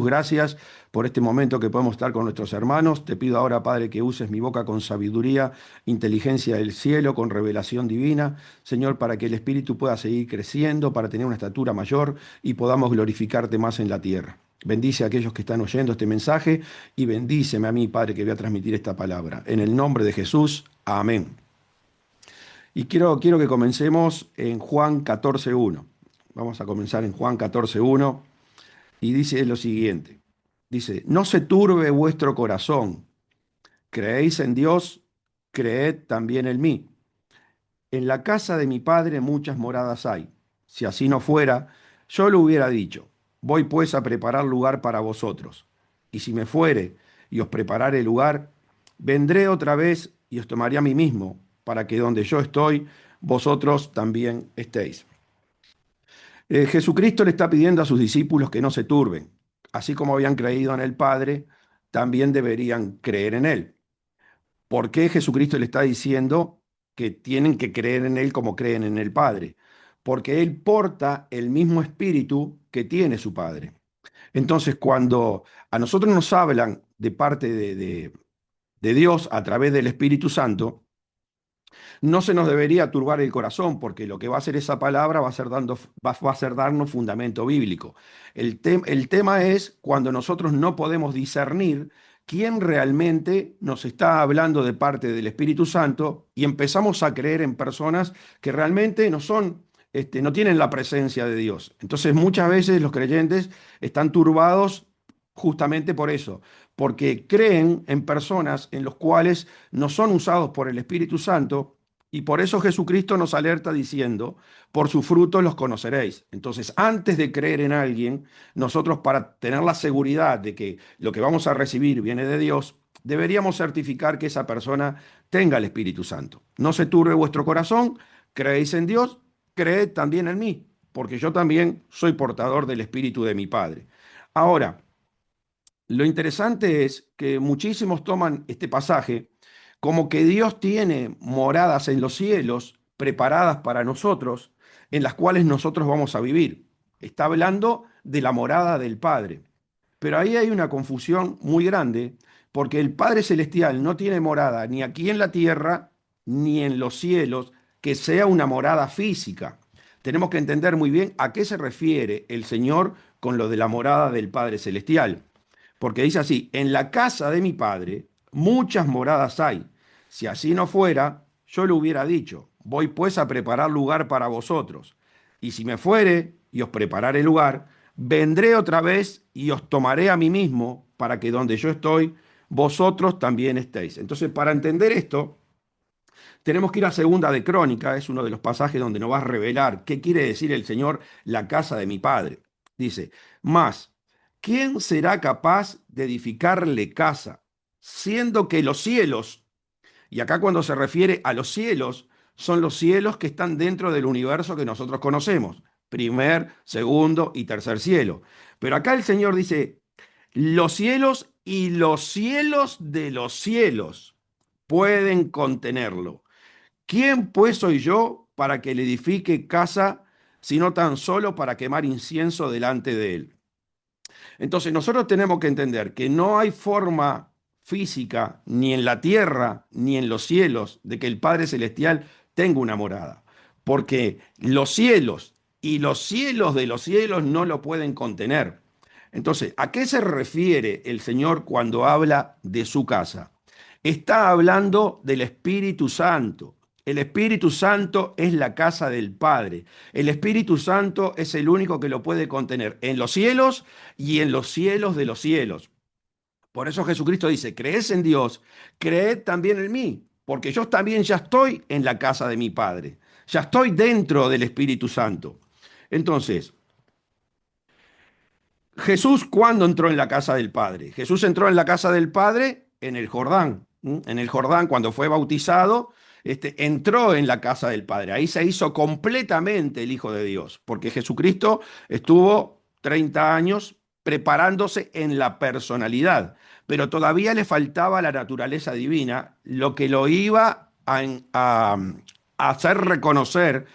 Gracias por este momento que podemos estar con nuestros hermanos. Te pido ahora, Padre, que uses mi boca con sabiduría, inteligencia del cielo, con revelación divina, Señor, para que el Espíritu pueda seguir creciendo, para tener una estatura mayor y podamos glorificarte más en la tierra. Bendice a aquellos que están oyendo este mensaje y bendíceme a mí, Padre, que voy a transmitir esta palabra. En el nombre de Jesús, amén. Y quiero que comencemos en Juan 14:1. Vamos a comenzar en Juan 14:1 y dice lo siguiente. Dice, no se turbe vuestro corazón. Creéis en Dios, creed también en mí. En la casa de mi Padre muchas moradas hay. Si así no fuera, yo lo hubiera dicho. Voy pues a preparar lugar para vosotros. Y si me fuere y os preparare lugar, vendré otra vez y os tomaré a mí mismo, para que donde yo estoy, vosotros también estéis. Jesucristo le está pidiendo a sus discípulos que no se turben. Así como habían creído en el Padre, también deberían creer en Él. ¿Por qué Jesucristo le está diciendo que tienen que creer en Él como creen en el Padre? Porque Él porta el mismo espíritu que tiene su Padre. Entonces, cuando a nosotros nos hablan de parte de Dios a través del Espíritu Santo, no se nos debería turbar el corazón, porque lo que va a hacer esa palabra va a ser darnos fundamento bíblico. El tema es cuando nosotros no podemos discernir quién realmente nos está hablando de parte del Espíritu Santo y empezamos a creer en personas que realmente no son, no tienen la presencia de Dios. Entonces muchas veces los creyentes están turbados justamente por eso, porque creen en personas en los cuales no son usados por el Espíritu Santo. Y por eso Jesucristo nos alerta diciendo, por sus frutos los conoceréis. Entonces, antes de creer en alguien, nosotros para tener la seguridad de que lo que vamos a recibir viene de Dios, deberíamos certificar que esa persona tenga el Espíritu Santo. No se turbe vuestro corazón, creéis en Dios, creed también en mí, porque yo también soy portador del Espíritu de mi Padre. Ahora, lo interesante es que muchísimos toman este pasaje como que Dios tiene moradas en los cielos preparadas para nosotros, en las cuales nosotros vamos a vivir. Está hablando de la morada del Padre. Pero ahí hay una confusión muy grande, porque el Padre Celestial no tiene morada ni aquí en la tierra, ni en los cielos, que sea una morada física. Tenemos que entender muy bien a qué se refiere el Señor con lo de la morada del Padre Celestial. Porque dice así, en la casa de mi Padre muchas moradas hay. Si así no fuera, yo lo hubiera dicho, voy pues a preparar lugar para vosotros. Y si me fuere y os preparare lugar, vendré otra vez y os tomaré a mí mismo, para que donde yo estoy, vosotros también estéis. Entonces, para entender esto, tenemos que ir a Segunda de Crónica, es uno de los pasajes donde nos va a revelar qué quiere decir el Señor, la casa de mi Padre. Dice, más, ¿quién será capaz de edificarle casa, siendo que los cielos, y acá cuando se refiere a los cielos, son los cielos que están dentro del universo que nosotros conocemos, primer, segundo y tercer cielo? Pero acá el Señor dice, los cielos y los cielos de los cielos pueden contenerlo. ¿Quién pues soy yo para que le edifique casa, sino tan solo para quemar incienso delante de él? Entonces nosotros tenemos que entender que no hay forma física, ni en la tierra, ni en los cielos, de que el Padre Celestial tenga una morada. Porque los cielos y los cielos de los cielos no lo pueden contener. Entonces, ¿a qué se refiere el Señor cuando habla de su casa? Está hablando del Espíritu Santo. El Espíritu Santo es la casa del Padre. El Espíritu Santo es el único que lo puede contener en los cielos y en los cielos de los cielos. Por eso Jesucristo dice, creed en Dios, creed también en mí, porque yo también ya estoy en la casa de mi Padre. Ya estoy dentro del Espíritu Santo. Entonces, Jesús, ¿cuándo entró en la casa del Padre? Jesús entró en la casa del Padre en el Jordán. En el Jordán, cuando fue bautizado, entró en la casa del Padre. Ahí se hizo completamente el Hijo de Dios, porque Jesucristo estuvo 30 años preparándose en la personalidad, pero todavía le faltaba la naturaleza divina, lo que lo iba hacer reconocer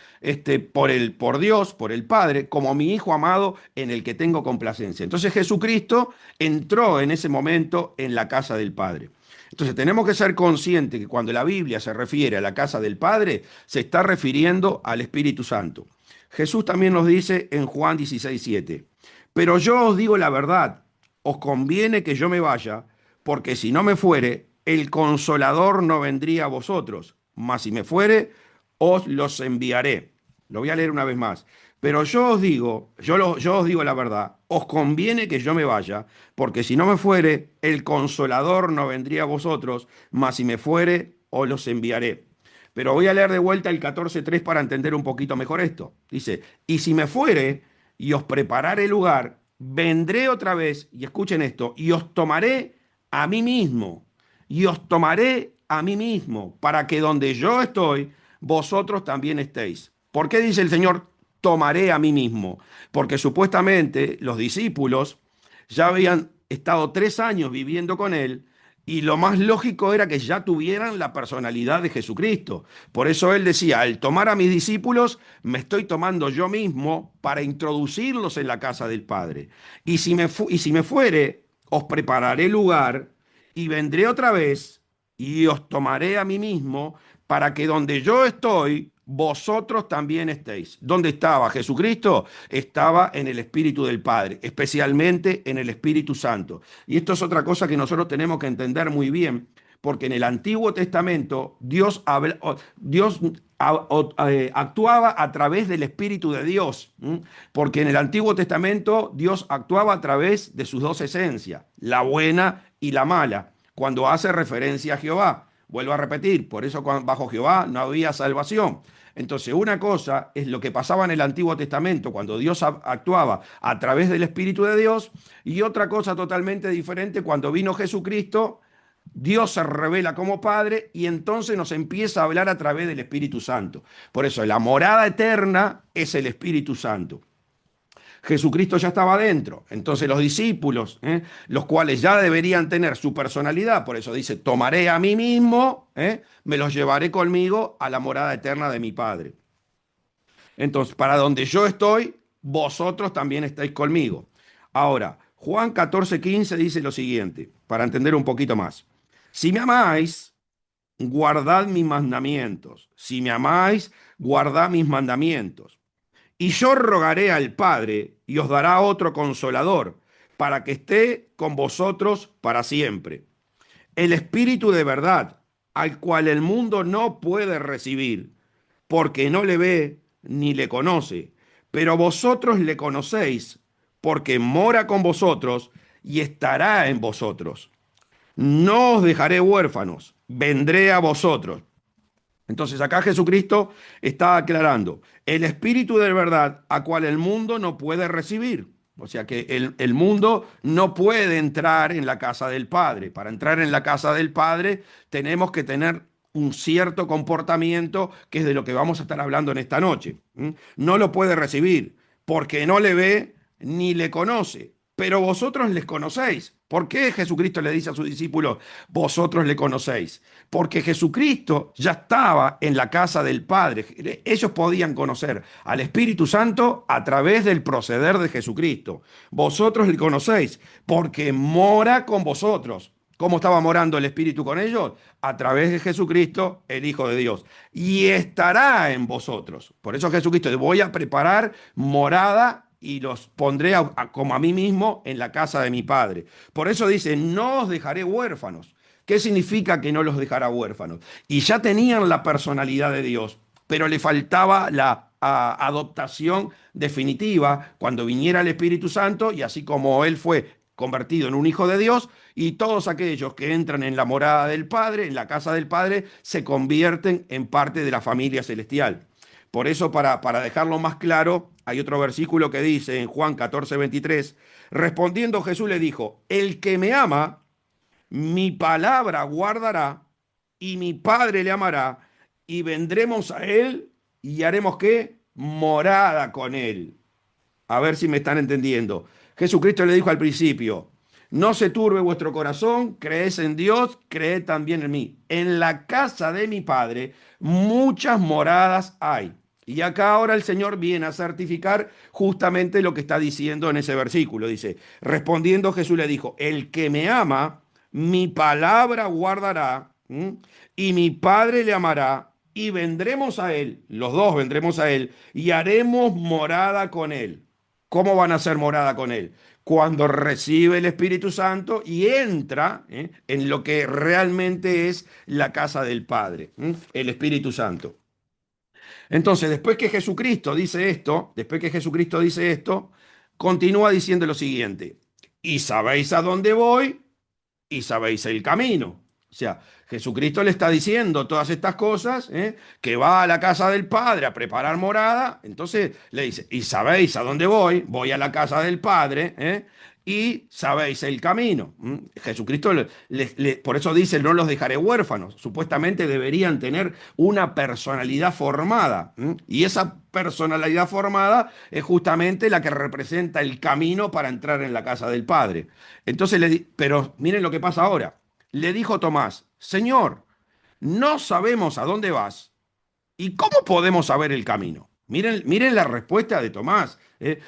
por Dios, por el Padre, como mi Hijo amado en el que tengo complacencia. Entonces Jesucristo entró en ese momento en la casa del Padre. Entonces tenemos que ser conscientes que cuando la Biblia se refiere a la casa del Padre, se está refiriendo al Espíritu Santo. Jesús también nos dice en Juan 16:7, pero yo os digo la verdad, os conviene que yo me vaya, porque si no me fuere, el Consolador no vendría a vosotros, mas si me fuere, os los enviaré. Lo voy a leer una vez más. Pero yo os digo, yo os digo la verdad, os conviene que yo me vaya, porque si no me fuere, el Consolador no vendría a vosotros, mas si me fuere, os los enviaré. Pero voy a leer de vuelta el 14:3 para entender un poquito mejor esto. Dice, y si me fuere y os prepararé lugar, vendré otra vez, y escuchen esto, y os tomaré a mí mismo, y os tomaré a mí mismo, para que donde yo estoy, vosotros también estéis. ¿Por qué dice el Señor, tomaré a mí mismo? Porque supuestamente los discípulos ya habían estado 3 años viviendo con él y lo más lógico era que ya tuvieran la personalidad de Jesucristo. Por eso él decía, al tomar a mis discípulos, me estoy tomando yo mismo para introducirlos en la casa del Padre. Y si me fuere, os prepararé lugar y vendré otra vez y os tomaré a mí mismo para que donde yo estoy, vosotros también estéis. ¿Dónde estaba Jesucristo? Estaba en el Espíritu del Padre, especialmente en el Espíritu Santo. Y esto es otra cosa que nosotros tenemos que entender muy bien, porque en el Antiguo Testamento Dios actuaba a través del Espíritu de Dios, porque en el Antiguo Testamento Dios actuaba a través de sus dos esencias, la buena y la mala, cuando hace referencia a Jehová. Vuelvo a repetir, por eso bajo Jehová no había salvación. Entonces, una cosa es lo que pasaba en el Antiguo Testamento, cuando Dios actuaba a través del Espíritu de Dios, y otra cosa totalmente diferente cuando vino Jesucristo. Dios se revela como Padre y entonces nos empieza a hablar a través del Espíritu Santo. Por eso la morada eterna es el Espíritu Santo. Jesucristo ya estaba dentro. Entonces los discípulos, los cuales ya deberían tener su personalidad, por eso dice, tomaré a mí mismo, me los llevaré conmigo a la morada eterna de mi Padre. Entonces, para donde yo estoy, vosotros también estáis conmigo. Ahora, Juan 14:15 dice lo siguiente, para entender un poquito más. Si me amáis, guardad mis mandamientos. Si me amáis, guardad mis mandamientos. Y yo rogaré al Padre y os dará otro consolador, para que esté con vosotros para siempre. El Espíritu de verdad, al cual el mundo no puede recibir, porque no le ve ni le conoce. Pero vosotros le conocéis, porque mora con vosotros y estará en vosotros. No os dejaré huérfanos, vendré a vosotros. Entonces acá Jesucristo está aclarando el espíritu de verdad a cual el mundo no puede recibir. O sea que el mundo no puede entrar en la casa del Padre. Para entrar en la casa del Padre tenemos que tener un cierto comportamiento que es de lo que vamos a estar hablando en esta noche. No lo puede recibir porque no le ve ni le conoce. Pero vosotros les conocéis. ¿Por qué Jesucristo le dice a sus discípulos, vosotros le conocéis? Porque Jesucristo ya estaba en la casa del Padre. Ellos podían conocer al Espíritu Santo a través del proceder de Jesucristo. Vosotros le conocéis porque mora con vosotros. ¿Cómo estaba morando el Espíritu con ellos? A través de Jesucristo, el Hijo de Dios. Y estará en vosotros. Por eso Jesucristo, voy a preparar morada y los pondré como a mí mismo en la casa de mi Padre. Por eso dice, no os dejaré huérfanos. ¿Qué significa que no los dejará huérfanos? Y ya tenían la personalidad de Dios, pero le faltaba la adoptación definitiva cuando viniera el Espíritu Santo y así como Él fue convertido en un hijo de Dios y todos aquellos que entran en la morada del Padre, en la casa del Padre, se convierten en parte de la familia celestial. Por eso, para dejarlo más claro, hay otro versículo que dice en Juan 14:23, respondiendo Jesús le dijo, el que me ama, mi palabra guardará y mi Padre le amará y vendremos a él y haremos ¿qué? Morada con él. A ver si me están entendiendo. Jesucristo le dijo al principio, no se turbe vuestro corazón, creéis en Dios, creed también en mí. En la casa de mi Padre muchas moradas hay. Y acá ahora el Señor viene a certificar justamente lo que está diciendo en ese versículo. Dice, respondiendo Jesús le dijo, el que me ama, mi palabra guardará, y mi Padre le amará, y vendremos a él, los dos vendremos a él, y haremos morada con él. ¿Cómo van a hacer morada con él? Cuando recibe el Espíritu Santo y entra en lo que realmente es la casa del Padre, el Espíritu Santo. Entonces, después que Jesucristo dice esto, continúa diciendo lo siguiente, y sabéis a dónde voy y sabéis el camino. O sea, Jesucristo le está diciendo todas estas cosas, que va a la casa del Padre a preparar morada. Entonces le dice, y sabéis a dónde voy, voy a la casa del Padre, y sabéis el camino. Jesucristo, por eso dice, no los dejaré huérfanos. Supuestamente deberían tener una personalidad formada. Y esa personalidad formada es justamente la que representa el camino para entrar en la casa del Padre. Entonces, pero miren lo que pasa ahora. Le dijo Tomás, Señor, no sabemos a dónde vas y cómo podemos saber el camino. Miren la respuesta de Tomás.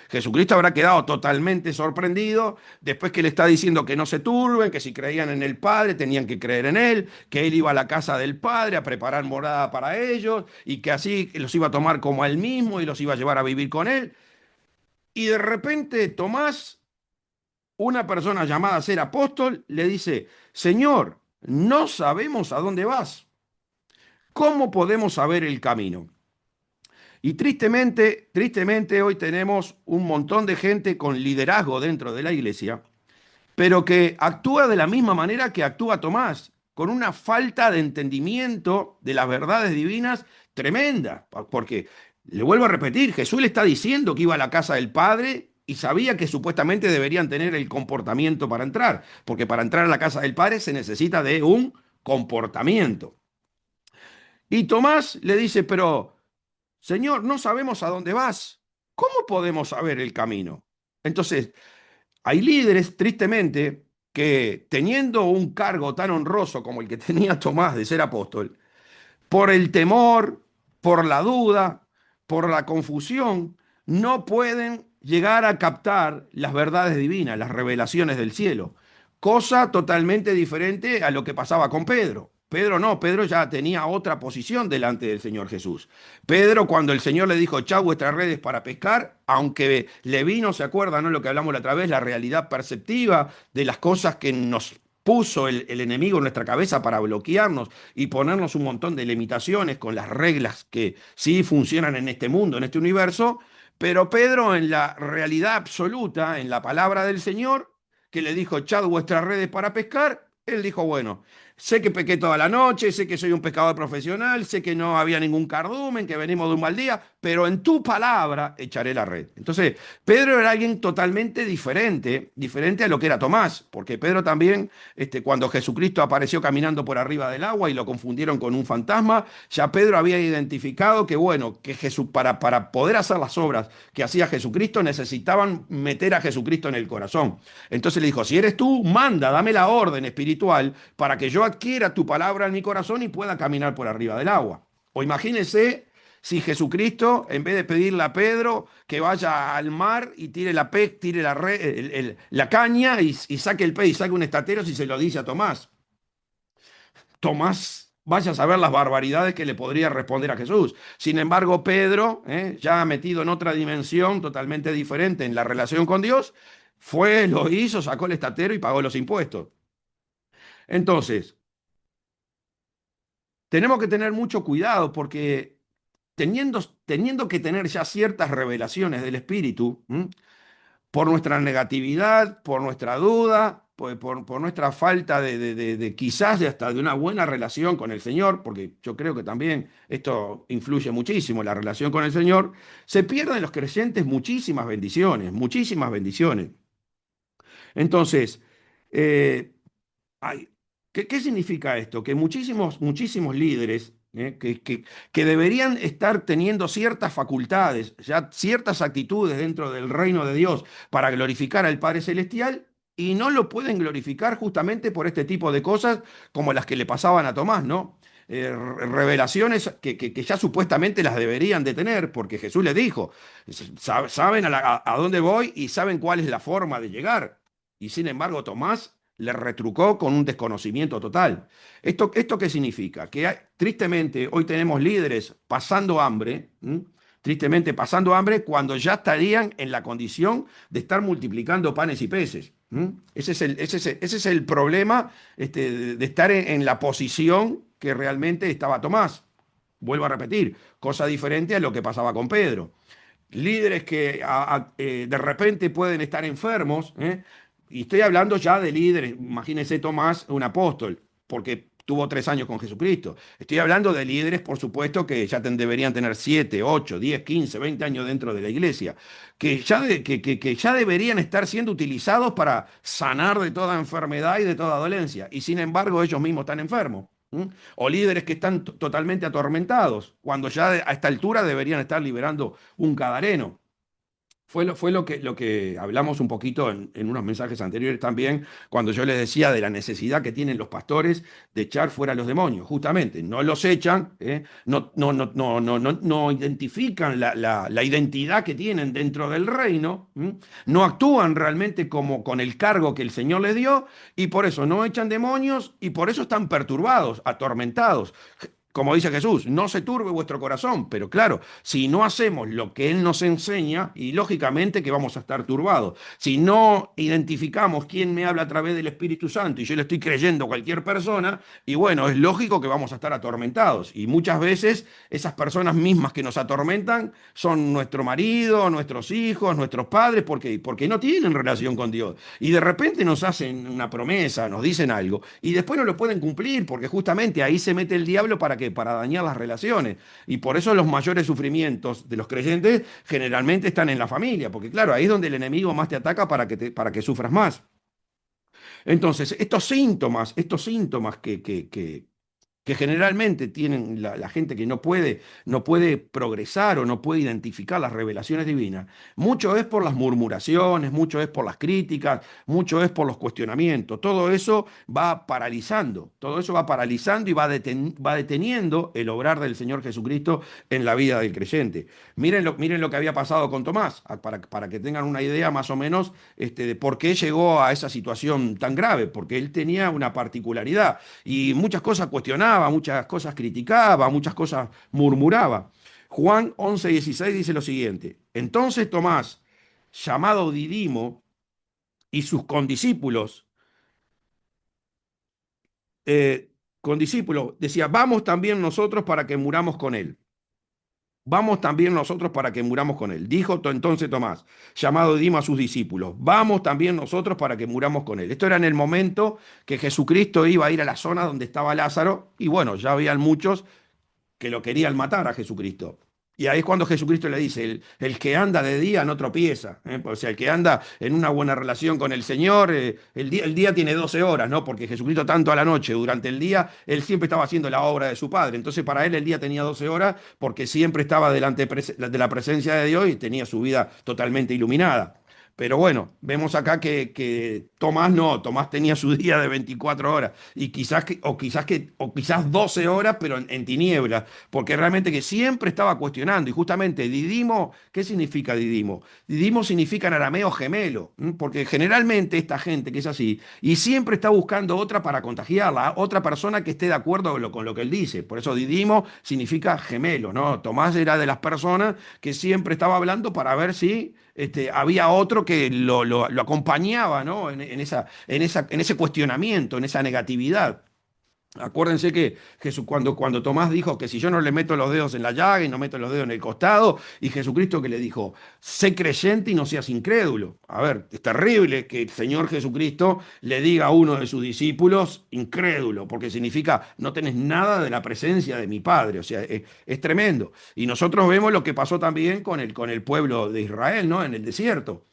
Jesucristo habrá quedado totalmente sorprendido después que le está diciendo que no se turben, que si creían en el Padre tenían que creer en Él, que Él iba a la casa del Padre a preparar morada para ellos y que así los iba a tomar como a Él mismo y los iba a llevar a vivir con Él. Y de repente Tomás, una persona llamada a ser apóstol, le dice, Señor, no sabemos a dónde vas. ¿Cómo podemos saber el camino? Y tristemente hoy tenemos un montón de gente con liderazgo dentro de la iglesia, pero que actúa de la misma manera que actúa Tomás, con una falta de entendimiento de las verdades divinas tremenda. Porque, le vuelvo a repetir, Jesús le está diciendo que iba a la casa del Padre y sabía que supuestamente deberían tener el comportamiento para entrar, porque para entrar a la casa del Padre se necesita de un comportamiento. Y Tomás le dice, pero Señor, no sabemos a dónde vas. ¿Cómo podemos saber el camino? Entonces, hay líderes, tristemente, que teniendo un cargo tan honroso como el que tenía Tomás de ser apóstol, por el temor, por la duda, por la confusión, no pueden llegar a captar las verdades divinas, las revelaciones del cielo. Cosa totalmente diferente a lo que pasaba con Pedro. Pedro no, Pedro ya tenía otra posición delante del Señor Jesús. Pedro, cuando el Señor le dijo, echad vuestras redes para pescar, aunque le vino, se acuerda, ¿no? Lo que hablamos la otra vez, la realidad perceptiva de las cosas que nos puso el enemigo en nuestra cabeza para bloquearnos y ponernos un montón de limitaciones con las reglas que sí funcionan en este mundo, en este universo, pero Pedro en la realidad absoluta, en la palabra del Señor, que le dijo, echad vuestras redes para pescar, él dijo, bueno, sé que pequé toda la noche, sé que soy un pescador profesional, sé que no había ningún cardumen, que venimos de un mal día, pero en tu palabra echaré la red. Entonces, Pedro era alguien totalmente diferente a lo que era Tomás, porque Pedro también, cuando Jesucristo apareció caminando por arriba del agua y lo confundieron con un fantasma, ya Pedro había identificado que, bueno, que Jesús, para poder hacer las obras que hacía Jesucristo, necesitaban meter a Jesucristo en el corazón. Entonces le dijo, si eres tú, manda, dame la orden espiritual para que yo adquiera tu palabra en mi corazón y pueda caminar por arriba del agua. O imagínense si Jesucristo, en vez de pedirle a Pedro que vaya al mar y tire la caña y saque el pez y saque un estatero, si se lo dice a Tomás. Tomás, vaya a saber las barbaridades que le podría responder a Jesús. Sin embargo, Pedro, ya metido en otra dimensión totalmente diferente en la relación con Dios, fue, lo hizo, sacó el estatero y pagó los impuestos. Entonces, tenemos que tener mucho cuidado porque teniendo que tener ya ciertas revelaciones del Espíritu, por nuestra negatividad, por nuestra duda, por nuestra falta de quizás hasta de una buena relación con el Señor, porque yo creo que también esto influye muchísimo, la relación con el Señor, se pierden los creyentes muchísimas bendiciones, muchísimas bendiciones. Entonces, eh, ¿qué significa esto? Que muchísimos líderes que deberían estar teniendo ciertas facultades, ya ciertas actitudes dentro del reino de Dios para glorificar al Padre Celestial, y no lo pueden glorificar justamente por este tipo de cosas como las que le pasaban a Tomás, ¿no? Revelaciones que ya supuestamente las deberían de tener, porque Jesús les dijo, saben a dónde voy y saben cuál es la forma de llegar. Y sin embargo, Tomás le retrucó con un desconocimiento total. ¿Esto qué significa? Que tristemente hoy tenemos líderes pasando hambre, ¿m? Tristemente pasando hambre cuando ya estarían en la condición de estar multiplicando panes y peces. ¿M? Ese es el problema de estar en la posición que realmente estaba Tomás. Vuelvo a repetir, cosa diferente a lo que pasaba con Pedro. Líderes que de repente pueden estar enfermos, ¿eh? Y estoy hablando ya de líderes, imagínense Tomás, un apóstol, porque tuvo 3 años con Jesucristo. Estoy hablando de líderes, por supuesto, que ya deberían tener 7, 8, 10, 15, 20 años dentro de la iglesia, que ya deberían estar siendo utilizados para sanar de toda enfermedad y de toda dolencia. Y sin embargo, ellos mismos están enfermos. ¿Mm? O líderes que están totalmente atormentados, cuando ya a esta altura deberían estar liberando un cadareno. Fue lo que hablamos un poquito en unos mensajes anteriores también, cuando yo les decía de la necesidad que tienen los pastores de echar fuera a los demonios. Justamente, no los echan, no identifican la identidad que tienen dentro del reino, no actúan realmente como con el cargo que el Señor les dio, y por eso no echan demonios, y por eso están perturbados, atormentados. Como dice Jesús, no se turbe vuestro corazón, pero claro, si no hacemos lo que Él nos enseña, y lógicamente que vamos a estar turbados. Si no identificamos quién me habla a través del Espíritu Santo y yo le estoy creyendo a cualquier persona, y bueno, es lógico que vamos a estar atormentados. Y muchas veces esas personas mismas que nos atormentan son nuestro marido, nuestros hijos, nuestros padres, porque no tienen relación con Dios. Y de repente nos hacen una promesa, nos dicen algo, y después no lo pueden cumplir, porque justamente ahí se mete el diablo para que para dañar las relaciones. Y por eso los mayores sufrimientos de los creyentes generalmente están en la familia, porque claro, ahí es donde el enemigo más te ataca para que sufras más. Entonces, estos síntomas que generalmente tienen la gente que no puede progresar o no puede identificar las revelaciones divinas, mucho es por las murmuraciones, mucho es por las críticas, mucho es por los cuestionamientos. Todo eso va paralizando, todo eso va paralizando y va deteniendo el obrar del Señor Jesucristo en la vida del creyente. Miren lo que había pasado con Tomás, para que tengan una idea más o menos de por qué llegó a esa situación tan grave, porque él tenía una particularidad y muchas cosas cuestionaba, muchas cosas criticaba, muchas cosas murmuraba. Juan 11:16 dice lo siguiente: entonces Tomás, llamado Didimo, y sus eh, condiscípulos, decía, vamos también nosotros para que muramos con él. Vamos también nosotros para que muramos con él. Dijo entonces Tomás, llamado Didimo, a sus discípulos, vamos también nosotros para que muramos con él. Esto era en el momento que Jesucristo iba a ir a la zona donde estaba Lázaro, y bueno, ya habían muchos que lo querían matar a Jesucristo. Y ahí es cuando Jesucristo le dice, el que anda de día no tropieza, ¿eh? O sea, el que anda en una buena relación con el Señor, el día tiene 12 horas, ¿no? Porque Jesucristo tanto a la noche, durante el día, él siempre estaba haciendo la obra de su Padre. Entonces para él el día tenía 12 horas porque siempre estaba delante de la presencia de Dios y tenía su vida totalmente iluminada. Pero bueno, vemos acá que Tomás no, Tomás tenía su día de 24 horas y quizás 12 horas, pero en tinieblas, porque realmente que siempre estaba cuestionando. Y justamente Didimo, ¿qué significa Didimo? Didimo significa en arameo gemelo, porque generalmente esta gente que es así y siempre está buscando otra para contagiarla, otra persona que esté de acuerdo con lo que él dice. Por eso Didimo significa gemelo, ¿no? Tomás era de las personas que siempre estaba hablando para ver si había otro que lo acompañaba, ¿no? En ese cuestionamiento, en esa negatividad. Acuérdense que Jesús, cuando Tomás dijo que si yo no le meto los dedos en la llaga y no meto los dedos en el costado, y Jesucristo que le dijo, sé creyente y no seas incrédulo. A ver, es terrible que el Señor Jesucristo le diga a uno de sus discípulos incrédulo, porque significa no tenés nada de la presencia de mi Padre. O sea, es tremendo. Y nosotros vemos lo que pasó también con el pueblo de Israel, ¿no? En el desierto.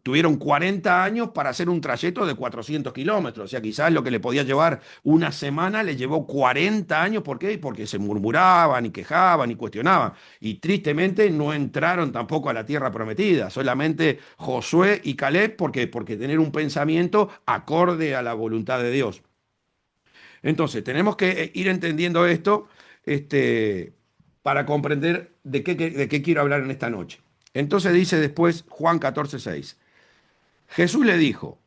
tuvieron 40 años para hacer un trayecto de 400 kilómetros. O sea, quizás lo que le podía llevar una semana le llevó 40 años. ¿Por qué? Porque se murmuraban y quejaban y cuestionaban. Y tristemente no entraron tampoco a la tierra prometida. Solamente Josué y Caleb, ¿por qué? Porque tener un pensamiento acorde a la voluntad de Dios. Entonces, tenemos que ir entendiendo esto para comprender de qué quiero hablar en esta noche. Entonces dice después Juan 14:6. Jesús le dijo,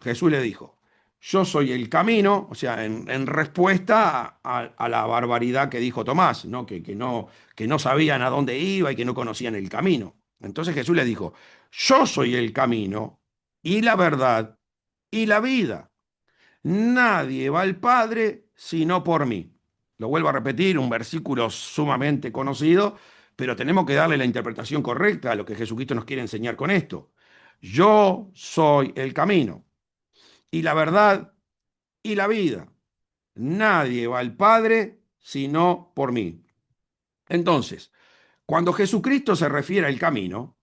Jesús le dijo, yo soy el camino, o sea, en respuesta a la barbaridad que dijo Tomás, ¿no? Que no sabían a dónde iba y que no conocían el camino. Entonces Jesús le dijo, yo soy el camino y la verdad y la vida. Nadie va al Padre sino por mí. Lo vuelvo a repetir, un versículo sumamente conocido, pero tenemos que darle la interpretación correcta a lo que Jesucristo nos quiere enseñar con esto. Yo soy el camino y la verdad y la vida. Nadie va al Padre sino por mí. Entonces, cuando Jesucristo se refiere al camino,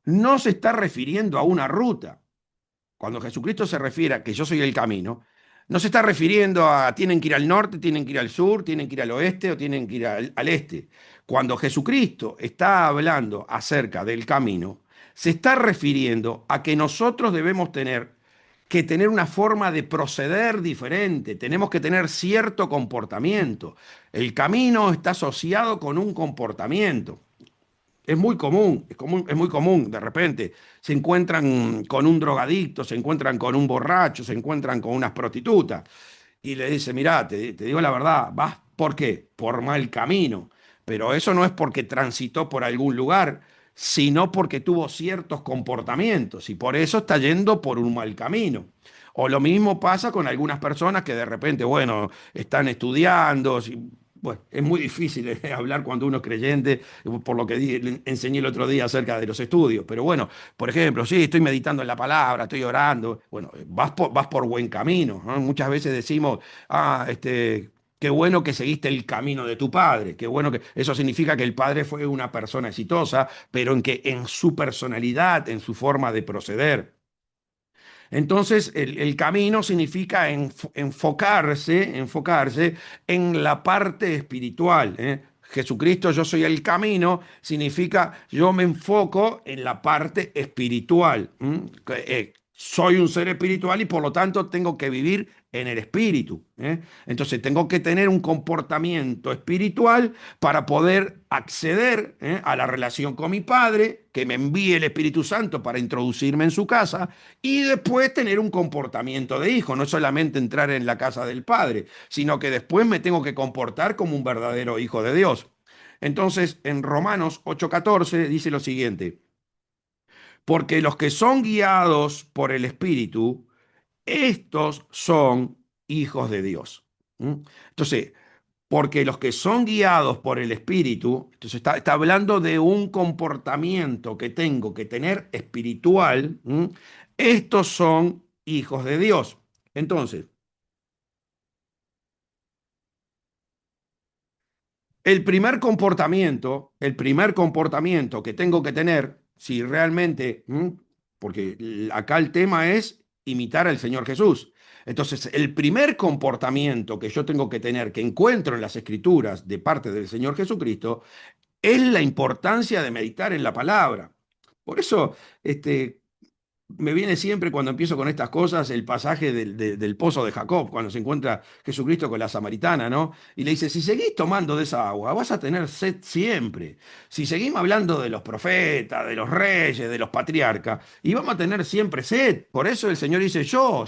no se está refiriendo a una ruta. Cuando Jesucristo se refiere a que yo soy el camino, no se está refiriendo a tienen que ir al norte, tienen que ir al sur, tienen que ir al oeste o tienen que ir al este. Cuando Jesucristo está hablando acerca del camino, se está refiriendo a que nosotros debemos tener que tener una forma de proceder diferente, tenemos que tener cierto comportamiento. El camino está asociado con un comportamiento. Es muy común, de repente se encuentran con un drogadicto, se encuentran con un borracho, se encuentran con unas prostitutas y le dice, mirá, te digo la verdad, vas, ¿por qué? Por mal camino. Pero eso no es porque transitó por algún lugar, sino porque tuvo ciertos comportamientos y por eso está yendo por un mal camino. O lo mismo pasa con algunas personas que de repente, bueno, están estudiando. Bueno, es muy difícil hablar cuando uno es creyente, por lo que enseñé el otro día acerca de los estudios. Pero bueno, por ejemplo, sí, estoy meditando en la palabra, estoy orando. Bueno, vas por buen camino, ¿no? Muchas veces decimos, qué bueno que seguiste el camino de tu padre, qué bueno que eso significa que el padre fue una persona exitosa, pero en su personalidad, en su forma de proceder. Entonces, el camino significa enfocarse en la parte espiritual, ¿eh? Jesucristo, yo soy el camino, significa yo me enfoco en la parte espiritual. Soy un ser espiritual y por lo tanto tengo que vivir en el espíritu, ¿eh? Entonces tengo que tener un comportamiento espiritual para poder acceder, a la relación con mi Padre, que me envíe el Espíritu Santo para introducirme en su casa y después tener un comportamiento de hijo, no solamente entrar en la casa del Padre, sino que después me tengo que comportar como un verdadero hijo de Dios. Entonces, en Romanos 8:14 dice lo siguiente, porque los que son guiados por el Espíritu, estos son hijos de Dios. ¿Mm? Entonces, porque los que son guiados por el Espíritu, entonces está hablando de un comportamiento que tengo que tener espiritual, estos son hijos de Dios. Entonces, el primer comportamiento que tengo que tener, si realmente, porque acá el tema es imitar al Señor Jesús. Entonces, el primer comportamiento que yo tengo que tener, que encuentro en las Escrituras de parte del Señor Jesucristo, es la importancia de meditar en la palabra. Por eso, me viene siempre cuando empiezo con estas cosas el pasaje del pozo de Jacob, cuando se encuentra Jesucristo con la samaritana, ¿no? Y le dice, si seguís tomando de esa agua, vas a tener sed siempre. Si seguimos hablando de los profetas, de los reyes, de los patriarcas, y vamos a tener siempre sed. Por eso el Señor dice, yo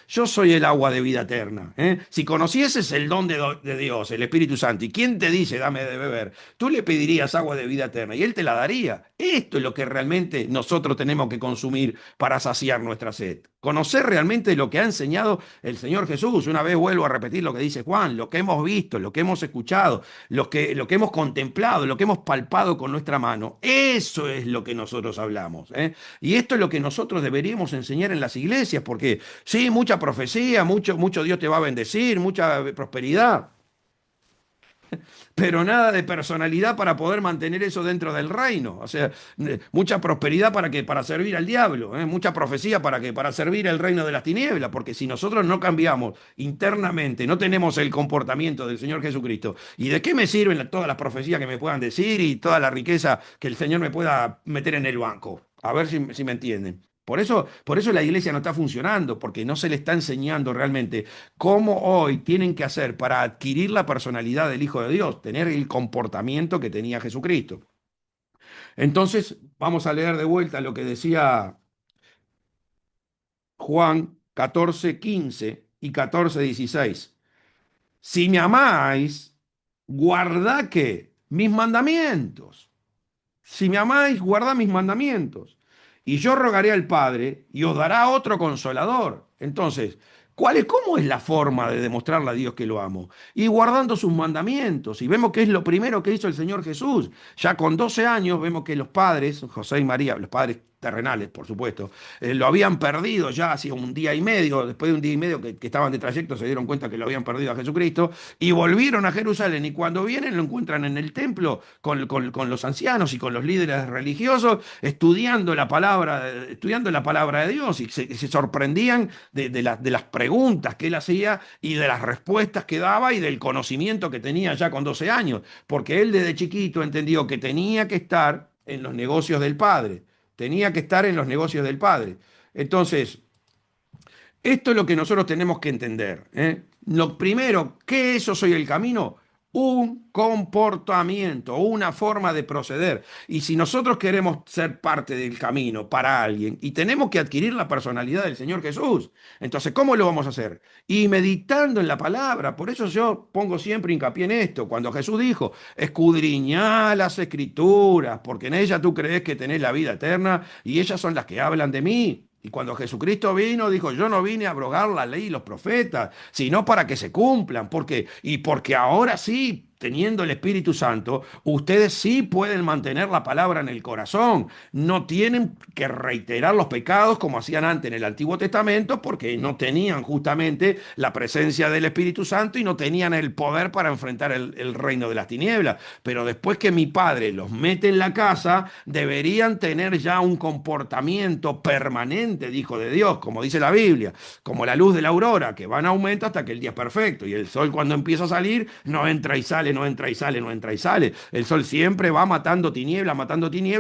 soy el agua de vida eterna, ¿eh? Si conocieses el don de Dios, el Espíritu Santo, ¿y quién te dice, dame de beber? Tú le pedirías agua de vida eterna y Él te la daría. Esto es lo que realmente nosotros tenemos que consumir para saciar nuestra sed. Conocer realmente lo que ha enseñado el Señor Jesús. Una vez vuelvo a repetir lo que dice Juan, lo que hemos visto, lo que hemos escuchado, lo que hemos contemplado, lo que hemos palpado con nuestra mano. Eso es lo que nosotros hablamos, ¿eh? Y esto es lo que nosotros deberíamos enseñar en las iglesias, porque sí, mucha profecía, mucho Dios te va a bendecir, mucha prosperidad. pero nada de personalidad para poder mantener eso dentro del reino. O sea, mucha prosperidad para servir al diablo, mucha profecía para servir el reino de las tinieblas, porque si nosotros no cambiamos internamente, no tenemos el comportamiento del Señor Jesucristo, ¿y de qué me sirven todas las profecías que me puedan decir y toda la riqueza que el Señor me pueda meter en el banco? A ver si me entienden. Por eso la iglesia no está funcionando, porque no se le está enseñando realmente cómo hoy tienen que hacer para adquirir la personalidad del Hijo de Dios, tener el comportamiento que tenía Jesucristo. Entonces, vamos a leer de vuelta lo que decía Juan 14:15 y 14:16. Si me amáis, guardad que mis mandamientos. Si me amáis, guardad mis mandamientos. Y yo rogaré al Padre y os dará otro consolador. Entonces, ¿cómo es la forma de demostrarle a Dios que lo amo? Y guardando sus mandamientos. Y vemos que es lo primero que hizo el Señor Jesús. Ya con 12 años vemos que los padres, José y María, los padres terrenales, por supuesto, lo habían perdido ya hacía un día y medio. Después de un día y medio que estaban de trayecto, se dieron cuenta que lo habían perdido a Jesucristo y volvieron a Jerusalén. Y cuando vienen, lo encuentran en el templo con los ancianos y con los líderes religiosos, estudiando la palabra de Dios, y se sorprendían de las preguntas que él hacía y de las respuestas que daba y del conocimiento que tenía ya con 12 años, porque él desde chiquito entendió que tenía que estar en los negocios del Padre. Tenía que estar en los negocios del Padre. Entonces, esto es lo que nosotros tenemos que entender, ¿eh? Lo primero, ¿qué es Yo soy el camino? Un comportamiento, una forma de proceder. Y si nosotros queremos ser parte del camino para alguien y tenemos que adquirir la personalidad del Señor Jesús, entonces, ¿cómo lo vamos a hacer? Y meditando en la palabra. Por eso yo pongo siempre hincapié en esto. Cuando Jesús dijo, escudriñá las escrituras, porque en ellas tú crees que tenés la vida eterna y ellas son las que hablan de mí. Y cuando Jesucristo vino, dijo, yo no vine a abrogar la ley y los profetas, sino para que se cumplan. ¿Por qué? Y porque ahora sí, teniendo el Espíritu Santo, ustedes sí pueden mantener la palabra en el corazón. No tienen que reiterar los pecados como hacían antes en el Antiguo Testamento, porque no tenían justamente la presencia del Espíritu Santo y no tenían el poder para enfrentar el reino de las tinieblas. Pero después que mi Padre los mete en la casa, deberían tener ya un comportamiento permanente de hijo de Dios, como dice la Biblia, como la luz de la aurora, que va en aumento hasta que el día es perfecto. Y el sol, cuando empieza a salir, no entra y sale, no entra y sale, no entra y sale. El sol siempre va matando tiniebla,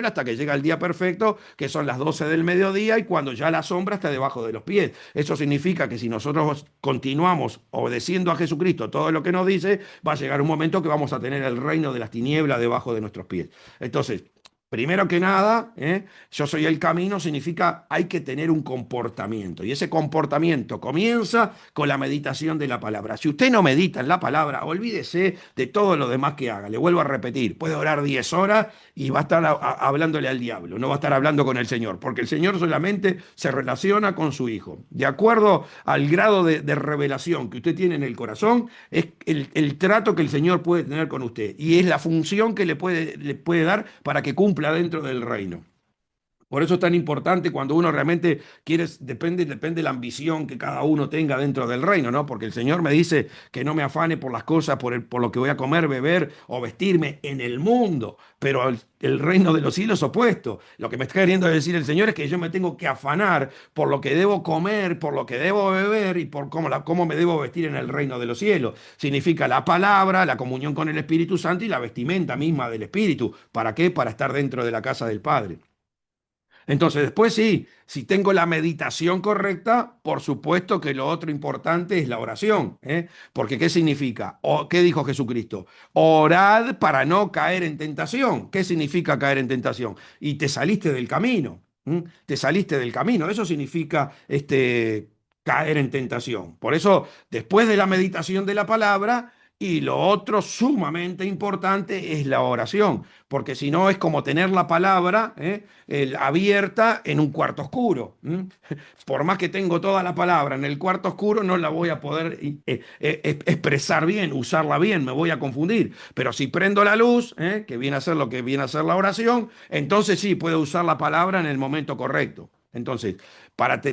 hasta que llega el día perfecto, que son las 12 del mediodía, y cuando ya la sombra está debajo de los pies. Eso significa que si nosotros continuamos obedeciendo a Jesucristo todo lo que nos dice, va a llegar un momento que vamos a tener el reino de las tinieblas debajo de nuestros pies. Entonces, primero que nada, yo soy el camino, significa hay que tener un comportamiento. Y ese comportamiento comienza con la meditación de la palabra. Si usted no medita en la palabra, olvídese de todo lo demás que haga. Le vuelvo a repetir, puede orar 10 horas y va a estar hablándole al diablo, no va a estar hablando con el Señor, porque el Señor solamente se relaciona con su Hijo. De acuerdo al grado de revelación que usted tiene en el corazón, es el trato que el Señor puede tener con usted. Y es la función que le puede dar para que cumpla dentro del reino. Por eso es tan importante cuando uno realmente quiere, depende la ambición que cada uno tenga dentro del reino, ¿no? Porque el Señor me dice que no me afane por las cosas, por lo que voy a comer, beber o vestirme en el mundo, pero el reino de los cielos es opuesto. Lo que me está queriendo decir el Señor es que yo me tengo que afanar por lo que debo comer, por lo que debo beber y por cómo me debo vestir en el reino de los cielos. Significa la palabra, la comunión con el Espíritu Santo y la vestimenta misma del Espíritu. ¿Para qué? Para estar dentro de la casa del Padre. Entonces, después sí, si tengo la meditación correcta, por supuesto que lo otro importante es la oración, ¿eh? Porque ¿qué significa? ¿Qué dijo Jesucristo? Orad para no caer en tentación. ¿Qué significa caer en tentación? Y te saliste del camino, ¿m? Te saliste del camino. Eso significa caer en tentación. Por eso, después de la meditación de la palabra, y lo otro sumamente importante es la oración, porque si no es como tener la palabra abierta en un cuarto oscuro. Por más que tengo toda la palabra en el cuarto oscuro, no la voy a poder expresar bien, usarla bien, me voy a confundir. Pero si prendo la luz, que viene a ser lo que viene a ser la oración, entonces sí puedo usar la palabra en el momento correcto. Entonces,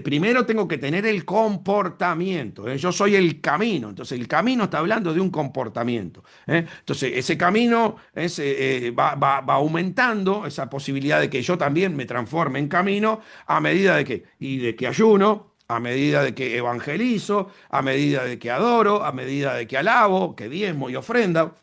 primero tengo que tener el comportamiento, ¿eh? Yo soy el camino. Entonces, el camino está hablando de un comportamiento, ¿eh? Entonces, ese camino va aumentando esa posibilidad de que yo también me transforme en camino a medida de que ayuno, a medida de que evangelizo, a medida de que adoro, a medida de que alabo, que diezmo y ofrenda.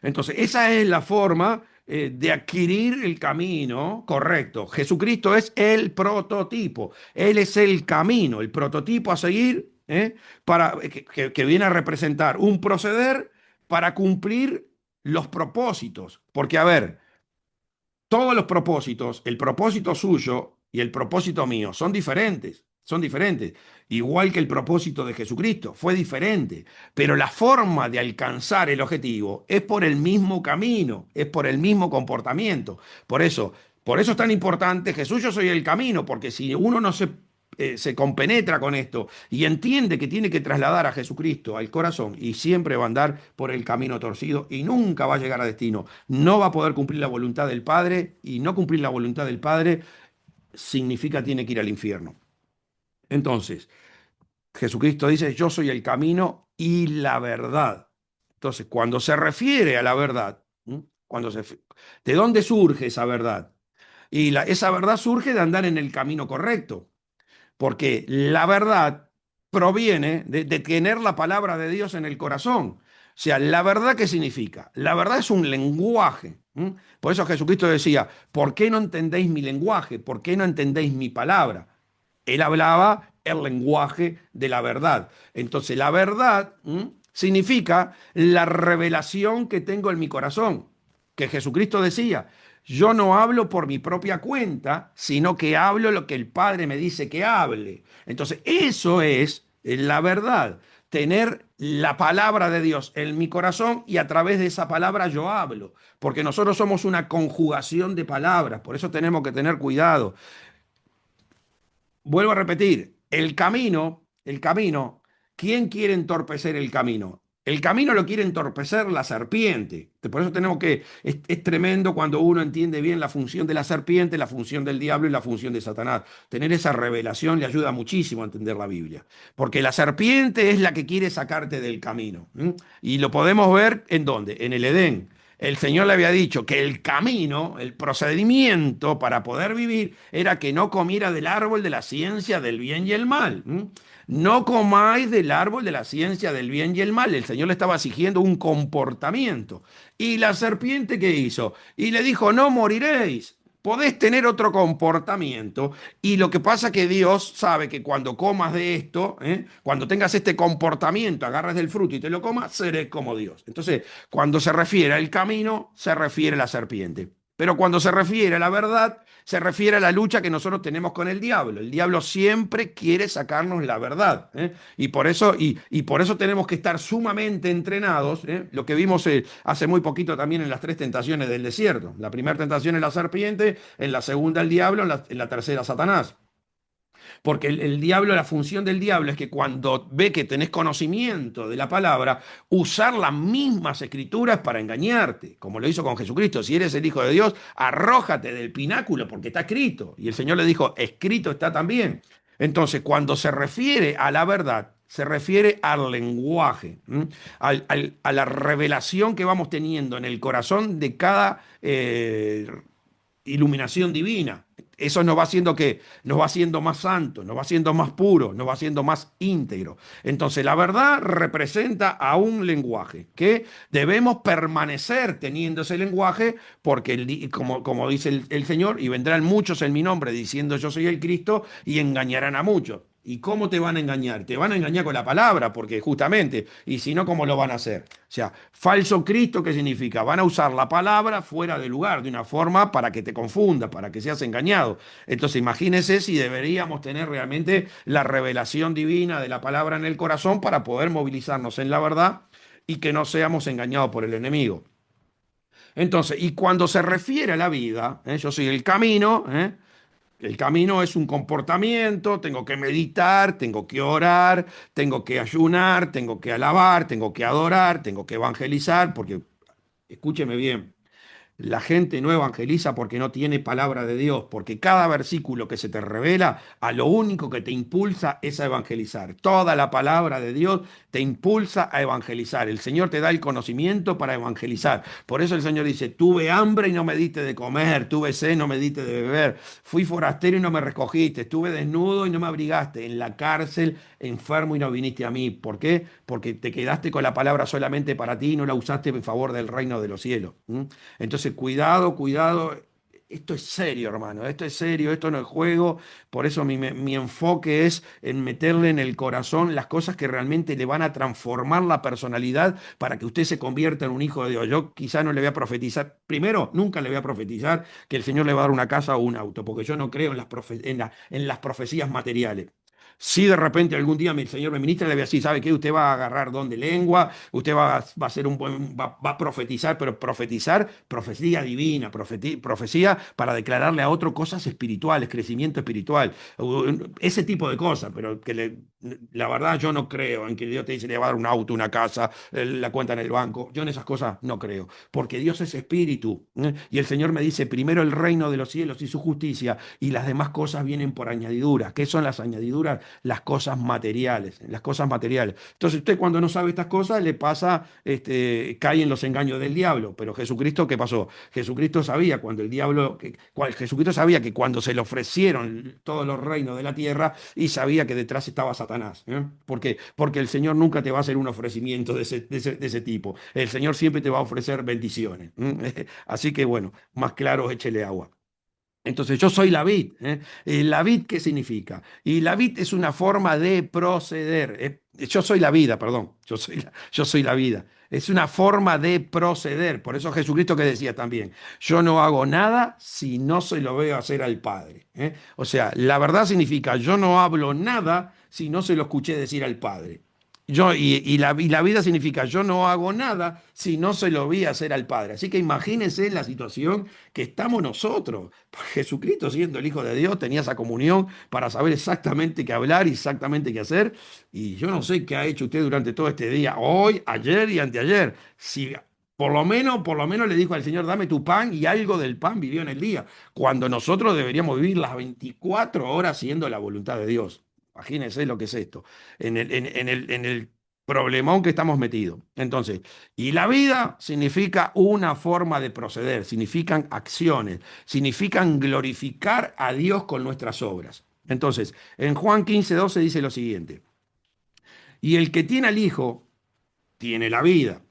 Entonces, esa es la forma de adquirir el camino correcto. Jesucristo es el prototipo, Él es el camino, el prototipo a seguir, que viene a representar un proceder para cumplir los propósitos. Porque, a ver, todos los propósitos, el propósito suyo y el propósito mío son diferentes. Son diferentes, igual que el propósito de Jesucristo, fue diferente, pero la forma de alcanzar el objetivo es por el mismo camino, es por el mismo comportamiento. Por eso es tan importante Jesús, yo soy el camino, porque si uno no se compenetra con esto y entiende que tiene que trasladar a Jesucristo al corazón y siempre va a andar por el camino torcido y nunca va a llegar a destino, no va a poder cumplir la voluntad del Padre y no cumplir la voluntad del Padre significa tiene que ir al infierno. Entonces, Jesucristo dice, yo soy el camino y la verdad. Entonces, cuando se refiere a la verdad, ¿de dónde surge esa verdad? Esa verdad surge de andar en el camino correcto, porque la verdad proviene de tener la palabra de Dios en el corazón. O sea, ¿la verdad qué significa? La verdad es un lenguaje. Por eso Jesucristo decía, ¿por qué no entendéis mi lenguaje? ¿Por qué no entendéis mi palabra? Él hablaba el lenguaje de la verdad. Entonces, la verdad significa la revelación que tengo en mi corazón, que Jesucristo decía, yo no hablo por mi propia cuenta, sino que hablo lo que el Padre me dice que hable. Entonces, eso es la verdad, tener la palabra de Dios en mi corazón y a través de esa palabra yo hablo, porque nosotros somos una conjugación de palabras, por eso tenemos que tener cuidado. Vuelvo a repetir, el camino, ¿quién quiere entorpecer el camino? El camino lo quiere entorpecer la serpiente. Por eso tenemos es tremendo cuando uno entiende bien la función de la serpiente, la función del diablo y la función de Satanás. Tener esa revelación le ayuda muchísimo a entender la Biblia. Porque la serpiente es la que quiere sacarte del camino. ¿M? Y lo podemos ver ¿en dónde? En el Edén. El Señor le había dicho que el camino, el procedimiento para poder vivir era que no comiera del árbol de la ciencia del bien y el mal. No comáis del árbol de la ciencia del bien y el mal. El Señor le estaba exigiendo un comportamiento. ¿Y la serpiente qué hizo? Y le dijo, no moriréis. Podés tener otro comportamiento y lo que pasa es que Dios sabe que cuando comas de esto, cuando tengas este comportamiento, agarres del fruto y te lo comas, seré como Dios. Entonces, cuando se refiere al camino, se refiere a la serpiente. Pero cuando se refiere a la verdad, se refiere a la lucha que nosotros tenemos con el diablo. El diablo siempre quiere sacarnos la verdad. Y por eso tenemos que estar sumamente entrenados. Lo que vimos hace muy poquito también en las tres tentaciones del desierto. La primera tentación es la serpiente, en la segunda el diablo, en la tercera Satanás. Porque el diablo, la función del diablo es que cuando ve que tenés conocimiento de la palabra, usar las mismas escrituras para engañarte, como lo hizo con Jesucristo. Si eres el Hijo de Dios, arrójate del pináculo porque está escrito. Y el Señor le dijo, escrito está también. Entonces, cuando se refiere a la verdad, se refiere al lenguaje, a la revelación que vamos teniendo en el corazón de cada iluminación divina. Eso nos va haciendo que nos va haciendo más santos, nos va haciendo más puros, nos va haciendo más íntegros. Entonces, la verdad representa a un lenguaje que debemos permanecer teniendo ese lenguaje, porque como dice el Señor, y vendrán muchos en mi nombre diciendo yo soy el Cristo y engañarán a muchos. ¿Y cómo te van a engañar? Te van a engañar con la palabra, porque justamente, y si no, ¿cómo lo van a hacer? O sea, falso Cristo, ¿qué significa? Van a usar la palabra fuera de lugar, de una forma para que te confunda, para que seas engañado. Entonces, imagínense si deberíamos tener realmente la revelación divina de la palabra en el corazón para poder movilizarnos en la verdad y que no seamos engañados por el enemigo. Entonces, y cuando se refiere a la vida, yo soy el camino, el camino es un comportamiento, tengo que meditar, tengo que orar, tengo que ayunar, tengo que alabar, tengo que adorar, tengo que evangelizar, porque escúcheme bien, La gente no evangeliza porque no tiene palabra de Dios, porque cada versículo que se te revela, a lo único que te impulsa es a evangelizar. Toda la palabra de Dios te impulsa a evangelizar. El Señor te da el conocimiento para evangelizar. Por eso el Señor dice, tuve hambre y no me diste de comer, tuve sed y no me diste de beber, fui forastero y no me recogiste, estuve desnudo y no me abrigaste, en la cárcel, enfermo y no viniste a mí. ¿Por qué? Porque te quedaste con la palabra solamente para ti y no la usaste en favor del reino de los cielos. Entonces, cuidado, cuidado. Esto es serio, hermano, esto es serio, esto no es juego. Por eso mi enfoque es en meterle en el corazón las cosas que realmente le van a transformar la personalidad para que usted se convierta en un hijo de Dios. Yo quizá no le voy a profetizar, primero, nunca le voy a profetizar que el Señor le va a dar una casa o un auto, porque yo no creo en las profecías materiales. Si de repente algún día el Señor me ministra, le voy a decir, ¿sabe qué? Usted va a agarrar don de lengua, usted va a ser un buen, va a profetizar, pero profetizar, profecía divina, profecía para declararle a otro cosas espirituales, crecimiento espiritual, ese tipo de cosas, pero la verdad yo no creo en que Dios te dice le va a dar un auto, una casa, la cuenta en el banco. Yo en esas cosas no creo, porque Dios es espíritu, ¿eh? Y el Señor me dice, primero el reino de los cielos y su justicia, y las demás cosas vienen por añadidura. ¿Qué son las añadiduras? Las cosas materiales, las cosas materiales. Entonces usted cuando no sabe estas cosas le pasa, cae en los engaños del diablo. Pero Jesucristo, ¿qué pasó? Jesucristo sabía cuando el diablo, Jesucristo sabía que cuando se le ofrecieron todos los reinos de la tierra y sabía que detrás estaba Satanás. ¿Eh? ¿Por qué? Porque el Señor nunca te va a hacer un ofrecimiento de ese tipo. El Señor siempre te va a ofrecer bendiciones. ¿Eh? Así que bueno, más claro, échele agua. Entonces, yo soy la vid. ¿Eh? ¿La vid qué significa? Y la vid es una forma de proceder. Yo soy la vida, perdón. Yo soy la vida. Es una forma de proceder. Por eso Jesucristo que decía también, yo no hago nada si no se lo veo hacer al Padre. ¿Eh? O sea, la verdad significa, yo no hablo nada si no se lo escuché decir al Padre. Y la vida significa, yo no hago nada si no se lo vi hacer al Padre. Así que imagínense la situación que estamos nosotros. Jesucristo, siendo el Hijo de Dios, tenía esa comunión para saber exactamente qué hablar y exactamente qué hacer. Y yo no sé qué ha hecho usted durante todo este día, hoy, ayer y anteayer. Si por lo menos le dijo al Señor, dame tu pan y algo del pan vivió en el día, cuando nosotros deberíamos vivir las 24 horas siendo la voluntad de Dios. Imagínense lo que es esto, en el problemón que estamos metidos. Entonces, y la vida significa una forma de proceder, significan acciones, significan glorificar a Dios con nuestras obras. Entonces, en Juan 15:12 dice lo siguiente, y el que tiene al Hijo, tiene la vida.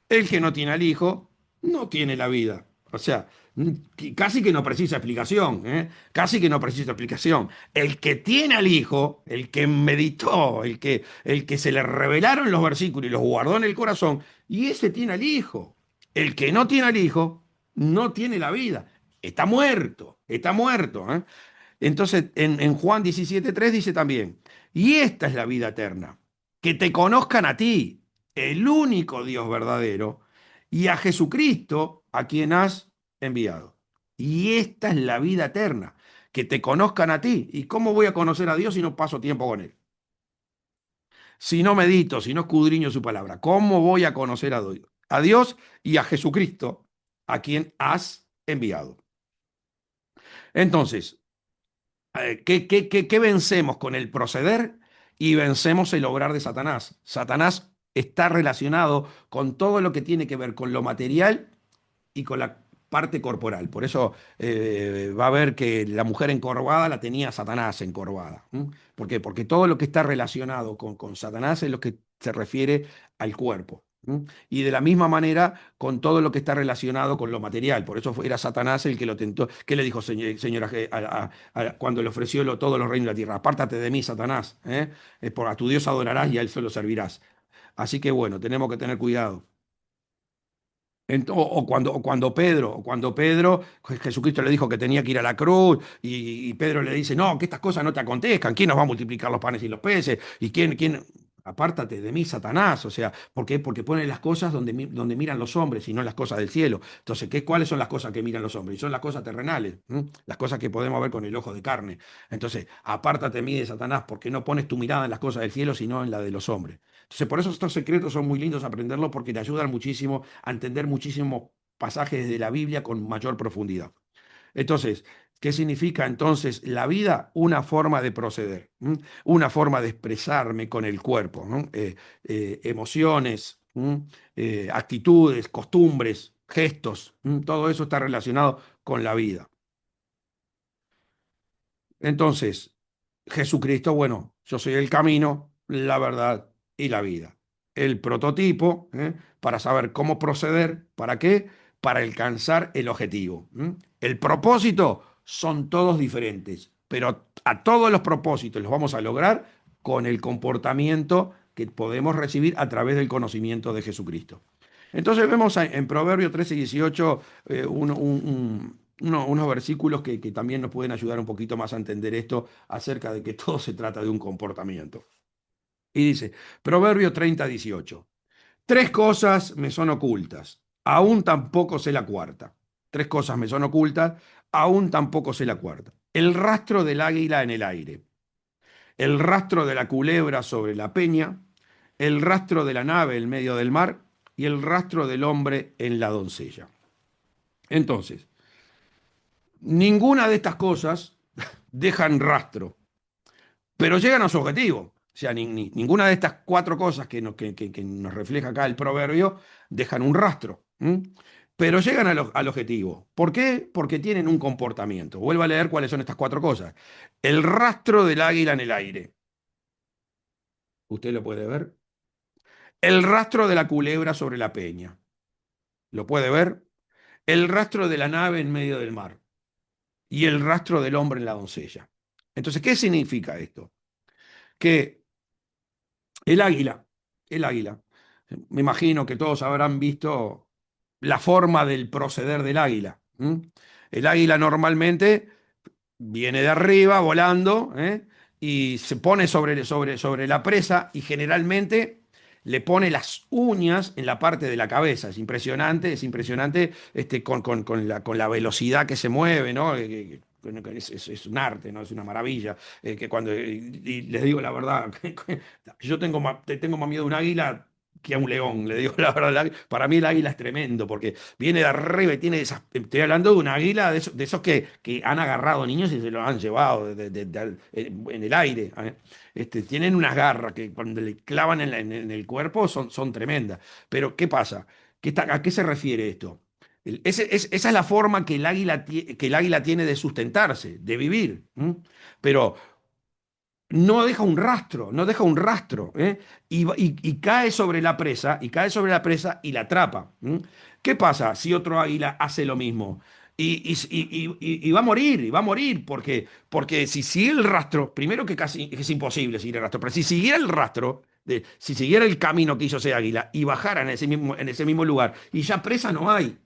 El que no tiene al Hijo, no tiene la vida. O sea, casi que no precisa explicación, ¿eh? Casi que no precisa explicación. El que tiene al Hijo, el que meditó, el que se le revelaron los versículos y los guardó en el corazón, y ese tiene al Hijo. El que no tiene al Hijo, no tiene la vida. Está muerto, está muerto. ¿Eh? Entonces, en Juan 17:3 dice también, y esta es la vida eterna, que te conozcan a ti, el único Dios verdadero, y a Jesucristo, a quien has enviado. Y esta es la vida eterna, que te conozcan a ti. ¿Y cómo voy a conocer a Dios si no paso tiempo con Él? Si no medito, si no escudriño su palabra, ¿cómo voy a conocer a Dios? A Dios y a Jesucristo, a quien has enviado. Entonces, ¿qué vencemos con el proceder? Y vencemos el obrar de Satanás. Satanás está relacionado con todo lo que tiene que ver con lo material y con la parte corporal. Por eso va a ver que la mujer encorvada la tenía Satanás encorvada. ¿M? ¿Por qué? Porque todo lo que está relacionado con Satanás es lo que se refiere al cuerpo. ¿M? Y de la misma manera con todo lo que está relacionado con lo material. Por eso era Satanás el que lo tentó. ¿Qué le dijo señora cuando le ofreció todos los reinos de la tierra? Apártate de mí, Satanás. ¿Eh? Por a tu Dios adorarás y a él solo servirás. Así que bueno, tenemos que tener cuidado. O cuando Pedro, Jesucristo le dijo que tenía que ir a la cruz y Pedro le dice, no, que estas cosas no te acontezcan, ¿quién nos va a multiplicar los panes y los peces? ¿Y quién? Apártate de mí, Satanás. O sea, ¿por qué? Porque pone las cosas donde miran los hombres y no las cosas del cielo. Entonces, ¿cuáles son las cosas que miran los hombres? Y son las cosas terrenales, ¿m? Las cosas que podemos ver con el ojo de carne. Entonces, apártate de mí de Satanás, porque no pones tu mirada en las cosas del cielo, sino en la de los hombres. Entonces, por eso estos secretos son muy lindos aprenderlos porque te ayudan muchísimo a entender muchísimo pasajes de la Biblia con mayor profundidad. Entonces, ¿qué significa entonces la vida? Una forma de proceder, ¿m? Una forma de expresarme con el cuerpo, ¿no? Emociones, actitudes, costumbres, gestos, todo eso está relacionado con la vida. Entonces, Jesucristo, bueno, yo soy el camino, la verdad y la vida. El prototipo, para saber cómo proceder, ¿para qué? Para alcanzar el objetivo. El propósito son todos diferentes, pero a todos los propósitos los vamos a lograr con el comportamiento que podemos recibir a través del conocimiento de Jesucristo. Entonces vemos en Proverbios 13 y 18 unos versículos que también nos pueden ayudar un poquito más a entender esto acerca de que todo se trata de un comportamiento. Y dice, Proverbio 30, 18, tres cosas me son ocultas, aún tampoco sé la cuarta. Tres cosas me son ocultas, aún tampoco sé la cuarta. El rastro del águila en el aire, el rastro de la culebra sobre la peña, el rastro de la nave en medio del mar y el rastro del hombre en la doncella. Entonces, ninguna de estas cosas dejan rastro, pero llegan a su objetivo. O sea, ninguna de estas cuatro cosas que nos refleja acá el proverbio dejan un rastro, pero llegan al objetivo. ¿Por qué? Porque tienen un comportamiento. Vuelvo a leer cuáles son estas cuatro cosas. El rastro del águila en el aire. ¿Usted lo puede ver? El rastro de la culebra sobre la peña. ¿Lo puede ver? El rastro de la nave en medio del mar. Y el rastro del hombre en la doncella. Entonces, ¿qué significa esto? Que el águila, el águila, me imagino que todos habrán visto la forma del proceder del águila. El águila normalmente viene de arriba volando, y se pone sobre la presa y generalmente le pone las uñas en la parte de la cabeza. Es impresionante con la velocidad que se mueve, ¿no? Es un arte, ¿no? Es una maravilla. Que cuando, y les digo la verdad, yo tengo más miedo a un águila que a un león, le digo la verdad. Para mí el águila es tremendo porque viene de arriba y tiene esas. Estoy hablando de una águila de esos que han agarrado niños y se los han llevado en el aire. Tienen unas garras que cuando le clavan en el cuerpo son tremendas. Pero ¿qué pasa? ¿A qué se refiere esto? Esa es la forma que el águila tiene de sustentarse, de vivir. Pero no deja un rastro, no deja un rastro, y cae sobre la presa, y cae sobre la presa y la atrapa. ¿Qué pasa si otro águila hace lo mismo? Y va a morir, y va a morir, porque si sigue el rastro, primero que casi es imposible seguir el rastro, pero si siguiera el rastro, si siguiera el camino que hizo ese águila y bajara en ese mismo lugar, y ya presa no hay.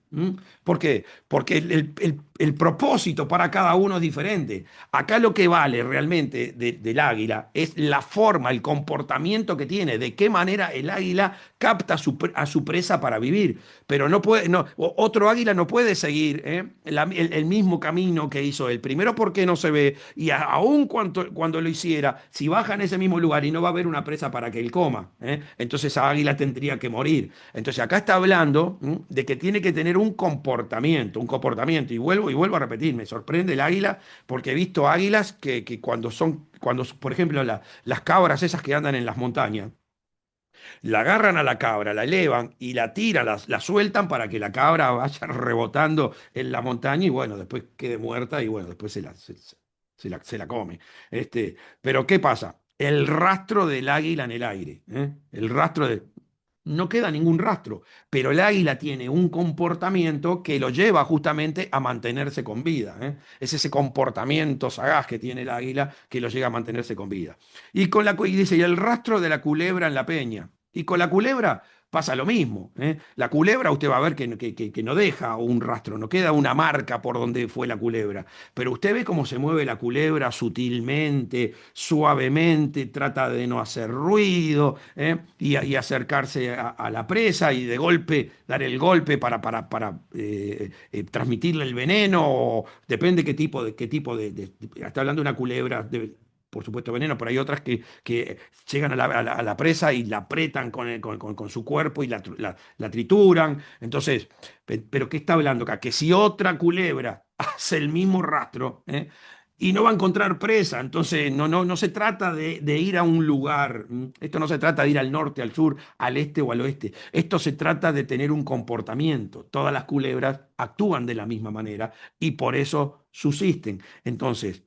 ¿Por qué? Porque el propósito para cada uno es diferente. Acá lo que vale realmente del águila es la forma, el comportamiento que tiene, de qué manera el águila capta a su presa para vivir. Pero no puede, no, otro águila no puede seguir el mismo camino que hizo él. Primero porque no se ve, y aún cuando lo hiciera, si baja en ese mismo lugar y no va a haber una presa para que él coma, entonces esa águila tendría que morir. Entonces acá está hablando de que tiene que tener un comportamiento, y vuelvo a repetir, me sorprende el águila porque he visto águilas que por ejemplo, las cabras esas que andan en las montañas, la agarran a la cabra, la elevan y la tiran, la sueltan para que la cabra vaya rebotando en la montaña y bueno, después quede muerta y bueno, después se la come. Pero ¿qué pasa? El rastro del águila en el aire, el rastro de. No queda ningún rastro, pero el águila tiene un comportamiento que lo lleva justamente a mantenerse con vida. Es ese comportamiento sagaz que tiene el águila que lo llega a mantenerse con vida. Y dice, y el rastro de la culebra en la peña. Y con la culebra pasa lo mismo. La culebra usted va a ver que no deja un rastro, no queda una marca por donde fue la culebra. Pero usted ve cómo se mueve la culebra sutilmente, suavemente, trata de no hacer ruido, y acercarse a la presa y de golpe dar el golpe para transmitirle el veneno. Depende qué tipo de. Está hablando de una culebra. por supuesto, veneno, pero hay otras que llegan a la presa y la apretan con su cuerpo y la trituran. Entonces, pero ¿qué está hablando acá? Que si otra culebra hace el mismo rastro, ¿eh? Y no va a encontrar presa. Entonces, no se trata de ir a un lugar. Esto no se trata de ir al norte, al sur, al este o al oeste. Esto se trata de tener un comportamiento. Todas las culebras actúan de la misma manera y por eso subsisten. Entonces,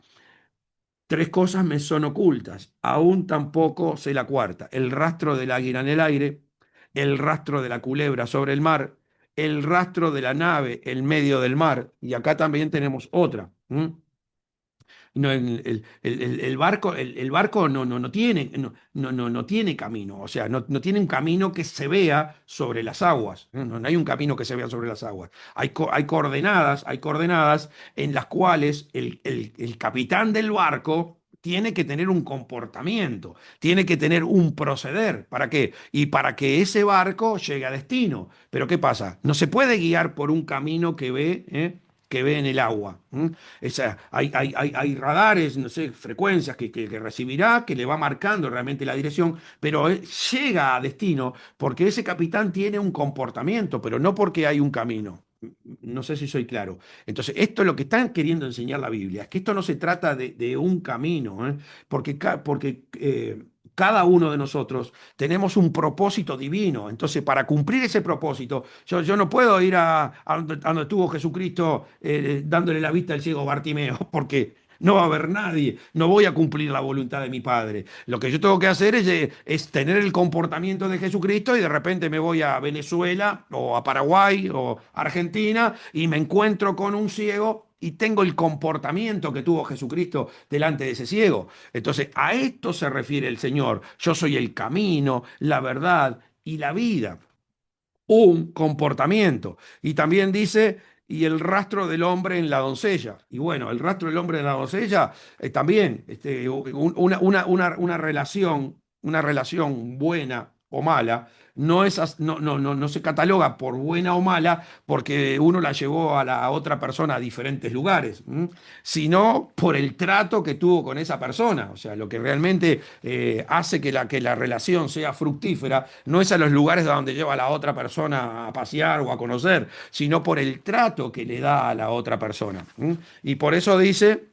tres cosas me son ocultas. Aún tampoco sé la cuarta. El rastro del águila en el aire, el rastro de la culebra sobre el mar, el rastro de la nave en medio del mar. Y acá también tenemos otra. No, el barco no tiene, no tiene camino, o sea, no tiene un camino que se vea sobre las aguas. No hay un camino que se vea sobre las aguas. Hay coordenadas en las cuales el capitán del barco tiene que tener un comportamiento, tiene que tener un proceder. ¿Para qué? Y para que ese barco llegue a destino. Pero ¿qué pasa? No se puede guiar por un camino que ve en el agua. Hay radares, no sé, frecuencias que recibirá, que le va marcando realmente la dirección, pero llega a destino porque ese capitán tiene un comportamiento, pero no porque hay un camino. No sé si soy claro. Entonces, esto es lo que están queriendo enseñar la Biblia, es que esto no se trata de un camino, ¿eh? Porque cada uno de nosotros tenemos un propósito divino. Entonces, para cumplir ese propósito, yo no puedo ir a donde estuvo Jesucristo dándole la vista al ciego Bartimeo, porque no va a haber nadie, no voy a cumplir la voluntad de mi Padre. Lo que yo tengo que hacer es tener el comportamiento de Jesucristo y de repente me voy a Venezuela o a Paraguay o Argentina y me encuentro con un ciego y tengo el comportamiento que tuvo Jesucristo delante de ese ciego. Entonces, a esto se refiere el Señor. Yo soy el camino, la verdad y la vida, un comportamiento. Y también dice, y el rastro del hombre en la doncella. Y bueno, el rastro del hombre en la doncella también, una relación buena o mala, no se cataloga por buena o mala porque uno la llevó a la otra persona a diferentes lugares, sino por el trato que tuvo con esa persona. O sea, lo que realmente hace que la relación sea fructífera no es a los lugares donde lleva a la otra persona a pasear o a conocer, sino por el trato que le da a la otra persona. Y por eso dice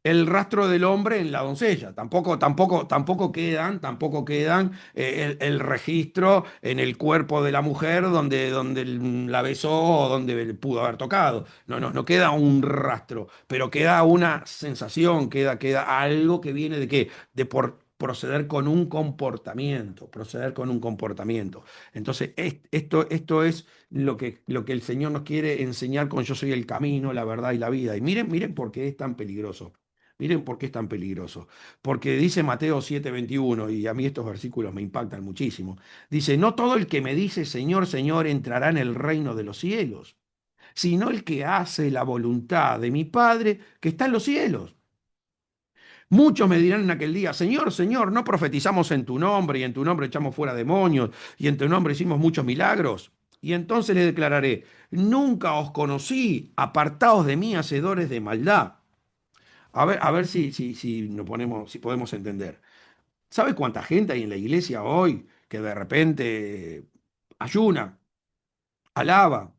el rastro del hombre en la doncella. Tampoco quedan el registro en el cuerpo de la mujer donde la besó o donde pudo haber tocado. No queda un rastro, pero queda una sensación, queda algo que viene de qué, de por proceder con un comportamiento, proceder con un comportamiento. Entonces, esto es lo que el Señor nos quiere enseñar con yo soy el camino, la verdad y la vida. Y miren por qué es tan peligroso. Miren por qué es tan peligroso. Porque dice Mateo 7:21, y a mí estos versículos me impactan muchísimo. Dice, no todo el que me dice Señor, Señor entrará en el reino de los cielos, sino el que hace la voluntad de mi Padre que está en los cielos. Muchos me dirán en aquel día, Señor, Señor, no profetizamos en tu nombre y en tu nombre echamos fuera demonios y en tu nombre hicimos muchos milagros. Y entonces les declararé, nunca os conocí, apartaos de mí, hacedores de maldad. A ver si si podemos entender. ¿Sabe cuánta gente hay en la iglesia hoy que de repente ayuna, alaba,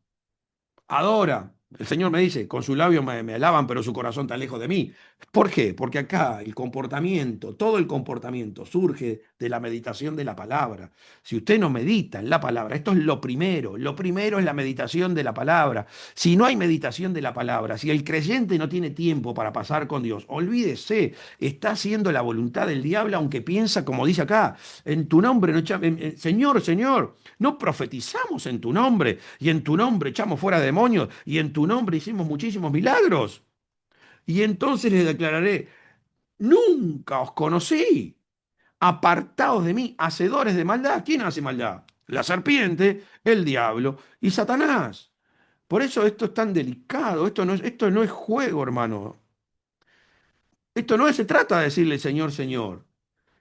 adora? El Señor me dice, con su labio me alaban, pero su corazón está lejos de mí. ¿Por qué? Porque acá el comportamiento, todo el comportamiento surge de la meditación de la palabra. Si usted no medita en la palabra, esto es lo primero es la meditación de la palabra. Si no hay meditación de la palabra, si el creyente no tiene tiempo para pasar con Dios, olvídese, está haciendo la voluntad del diablo, aunque piensa, como dice acá, en tu nombre, no Señor, Señor, no profetizamos en tu nombre, y en tu nombre echamos fuera demonios, y en tu nombre hicimos muchísimos milagros. Y entonces les declararé, nunca os conocí, apartaos de mí, hacedores de maldad. ¿Quién hace maldad? La serpiente, el diablo y Satanás. Por eso esto es tan delicado, esto no es juego, hermano. Esto no se trata de decirle Señor, Señor.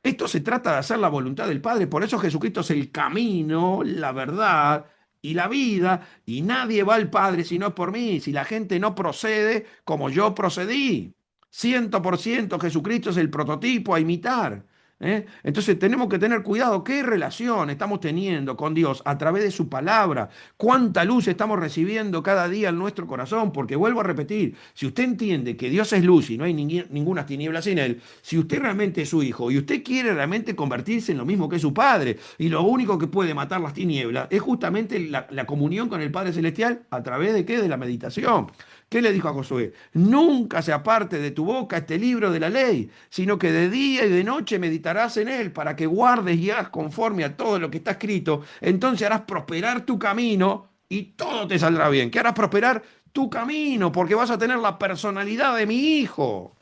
Esto se trata de hacer la voluntad del Padre. Por eso Jesucristo es el camino, la verdad y la vida. Y nadie va al Padre si no es por mí. Si la gente no procede como yo procedí. 100% Jesucristo es el prototipo a imitar. Entonces tenemos que tener cuidado qué relación estamos teniendo con Dios a través de su palabra, cuánta luz estamos recibiendo cada día en nuestro corazón, porque vuelvo a repetir, si usted entiende que Dios es luz y no hay ninguna tiniebla sin él, si usted realmente es su hijo y usted quiere realmente convertirse en lo mismo que su padre, y lo único que puede matar las tinieblas es justamente la comunión con el Padre Celestial a través de qué, de la meditación. ¿Qué le dijo a Josué? Nunca se aparte de tu boca este libro de la ley, sino que de día y de noche meditarás en él para que guardes y hagas conforme a todo lo que está escrito. Entonces harás prosperar tu camino y todo te saldrá bien. ¿Qué harás prosperar? Tu camino, porque vas a tener la personalidad de mi hijo.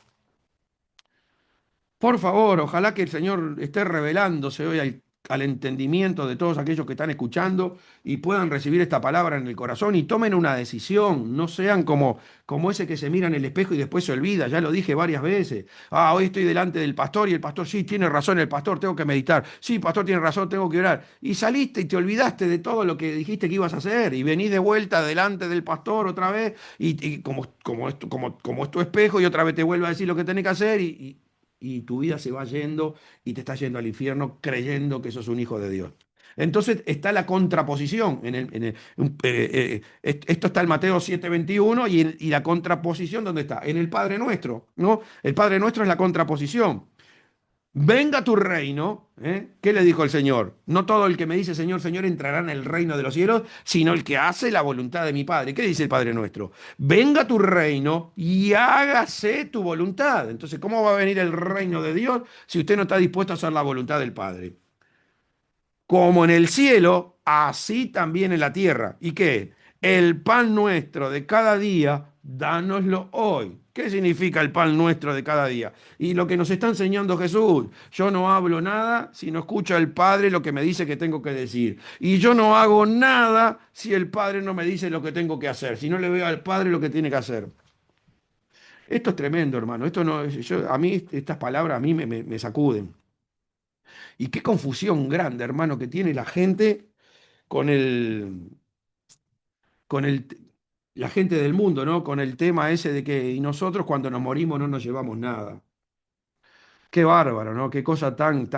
Por favor, ojalá que el Señor esté revelándose hoy al entendimiento de todos aquellos que están escuchando y puedan recibir esta palabra en el corazón y tomen una decisión. No sean como ese que se mira en el espejo y después se olvida. Ya lo dije varias veces. Hoy estoy delante del pastor y el pastor, sí, tiene razón el pastor, tengo que meditar. Sí, pastor, tiene razón, tengo que orar. Y saliste y te olvidaste de todo lo que dijiste que ibas a hacer y venís de vuelta delante del pastor otra vez y como es tu espejo y otra vez te vuelve a decir lo que tenés que hacer y tu vida se va yendo y te está yendo al infierno creyendo que sos un hijo de Dios. Entonces está la contraposición. Esto está en Mateo 7:21 y la contraposición, ¿dónde está? En el Padre Nuestro, ¿no? El Padre Nuestro es la contraposición. Venga tu reino, ¿eh? ¿Qué le dijo el Señor? No todo el que me dice Señor, Señor entrará en el reino de los cielos, sino el que hace la voluntad de mi Padre. ¿Qué dice el Padre nuestro? Venga tu reino y hágase tu voluntad. Entonces, ¿cómo va a venir el reino de Dios si usted no está dispuesto a hacer la voluntad del Padre? Como en el cielo, así también en la tierra. ¿Y qué? El pan nuestro de cada día, dánoslo hoy. ¿Qué significa el pan nuestro de cada día? Y lo que nos está enseñando Jesús, yo no hablo nada si no escucho al Padre lo que me dice que tengo que decir. Y yo no hago nada si el Padre no me dice lo que tengo que hacer, si no le veo al Padre lo que tiene que hacer. Esto es tremendo, hermano. Esto no, a mí estas palabras a mí me sacuden. Y qué confusión grande, hermano, que tiene la gente con con el, la gente del mundo, ¿no? Con el tema ese de que y nosotros cuando nos morimos no nos llevamos nada. Qué bárbaro, ¿no? Qué cosa tan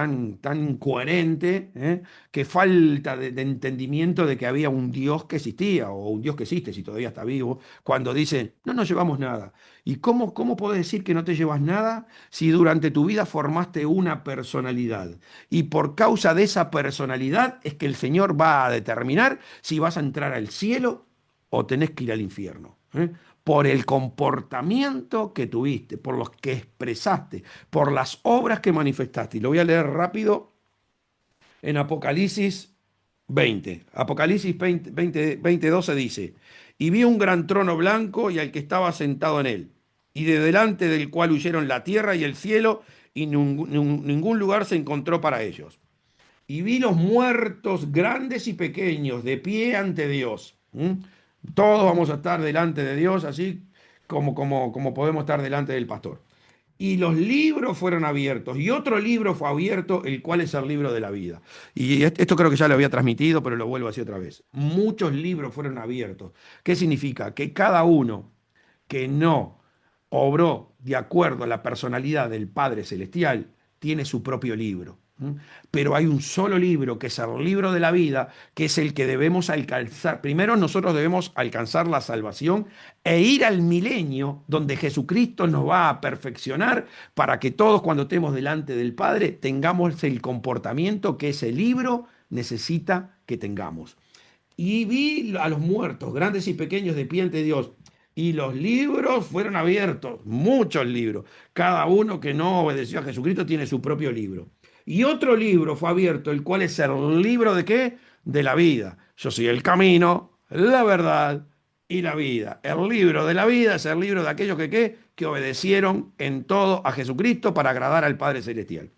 incoherente, ¿eh? Qué falta de entendimiento de que había un Dios que existía, o un Dios que existe, si todavía está vivo, cuando dice, no nos llevamos nada. ¿Y cómo podés decir que no te llevas nada si durante tu vida formaste una personalidad? Y por causa de esa personalidad es que el Señor va a determinar si vas a entrar al cielo o tenés que ir al infierno. Por el comportamiento que tuviste, por los que expresaste, por las obras que manifestaste. Y lo voy a leer rápido en Apocalipsis 20. Apocalipsis 20:12 dice, y vi un gran trono blanco y al que estaba sentado en él, y de delante del cual huyeron la tierra y el cielo, y ningún lugar se encontró para ellos. Y vi los muertos grandes y pequeños de pie ante Dios. Todos vamos a estar delante de Dios, así como podemos estar delante del pastor. Y los libros fueron abiertos, y otro libro fue abierto, el cual es el libro de la vida. Y esto creo que ya lo había transmitido, pero lo vuelvo a decir otra vez. Muchos libros fueron abiertos. ¿Qué significa? Que cada uno que no obró de acuerdo a la personalidad del Padre Celestial tiene su propio libro. Pero hay un solo libro, que es el libro de la vida, que es el que debemos alcanzar. Primero nosotros debemos alcanzar la salvación e ir al milenio donde Jesucristo nos va a perfeccionar para que todos cuando estemos delante del Padre tengamos el comportamiento que ese libro necesita que tengamos. Y vi a los muertos, grandes y pequeños, de pie ante Dios. Y los libros fueron abiertos, muchos libros. Cada uno que no obedeció a Jesucristo tiene su propio libro. Y otro libro fue abierto, el cual es el libro de qué? De la vida. Yo soy el camino, la verdad y la vida. El libro de la vida es el libro de aquellos que, ¿qué? Que obedecieron en todo a Jesucristo para agradar al Padre Celestial.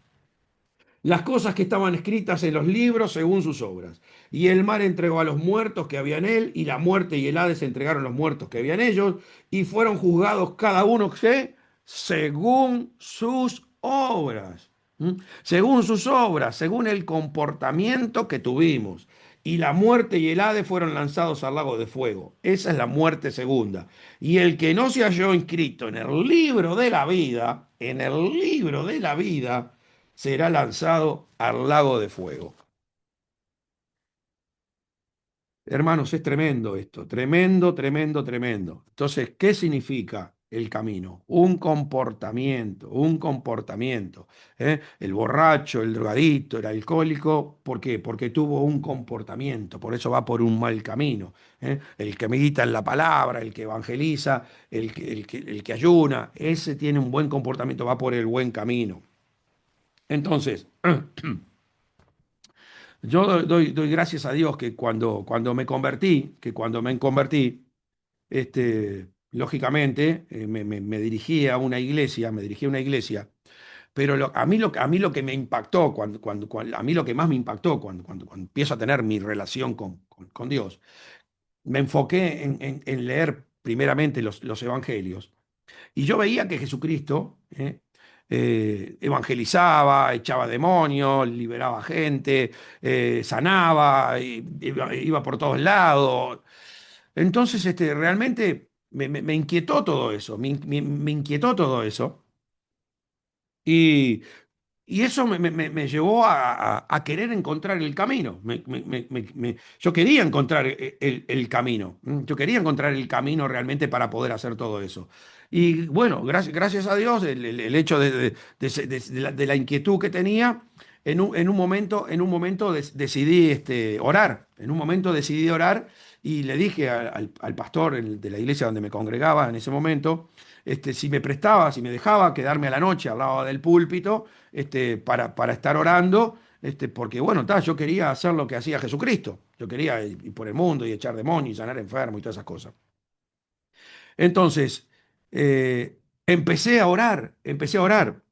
Las cosas que estaban escritas en los libros según sus obras. Y el mar entregó a los muertos que había en él, y la muerte y el Hades entregaron los muertos que había en ellos, y fueron juzgados cada uno ¿qué? Según sus obras. ¿Mm? Según sus obras, según el comportamiento que tuvimos. y la muerte y el Hades fueron lanzados al lago de fuego. Esa es la muerte segunda. Y el que no se halló inscrito en el libro de la vida, en el libro de la vida, será lanzado al lago de fuego. Hermanos, es tremendo esto, tremendo, tremendo, tremendo. Entonces, ¿qué significa el camino? Un comportamiento, un comportamiento. ¿Eh? El borracho, el drogadito, el alcohólico, ¿por qué? Porque tuvo un comportamiento, por eso va por un mal camino. ¿Eh? El que medita en la palabra, el que evangeliza, el que ayuna, ese tiene un buen comportamiento, va por el buen camino. Entonces, yo doy gracias a Dios que cuando me convertí, lógicamente me dirigí a una iglesia, pero a mí lo que me impactó, a mí lo que más me impactó cuando empiezo a tener mi relación con Dios, me enfoqué en leer primeramente los evangelios. Y yo veía que Jesucristo evangelizaba, echaba demonios, liberaba gente, sanaba, iba por todos lados. Entonces, realmente me inquietó todo eso, me inquietó todo eso. Y, y eso me llevó a querer encontrar el camino. Yo quería encontrar el camino. Yo quería encontrar el camino realmente para poder hacer todo eso. Y bueno, gracias a Dios, el hecho de la inquietud que tenía, en un momento decidí orar. En un momento decidí orar y le dije al pastor de la iglesia donde me congregaba en ese momento, si me prestaba, si me dejaba quedarme a la noche al lado del púlpito para estar orando, porque bueno, yo quería hacer lo que hacía Jesucristo. Yo quería ir por el mundo y echar demonios y sanar enfermos y todas esas cosas. Entonces, empecé a orar, empecé a orar.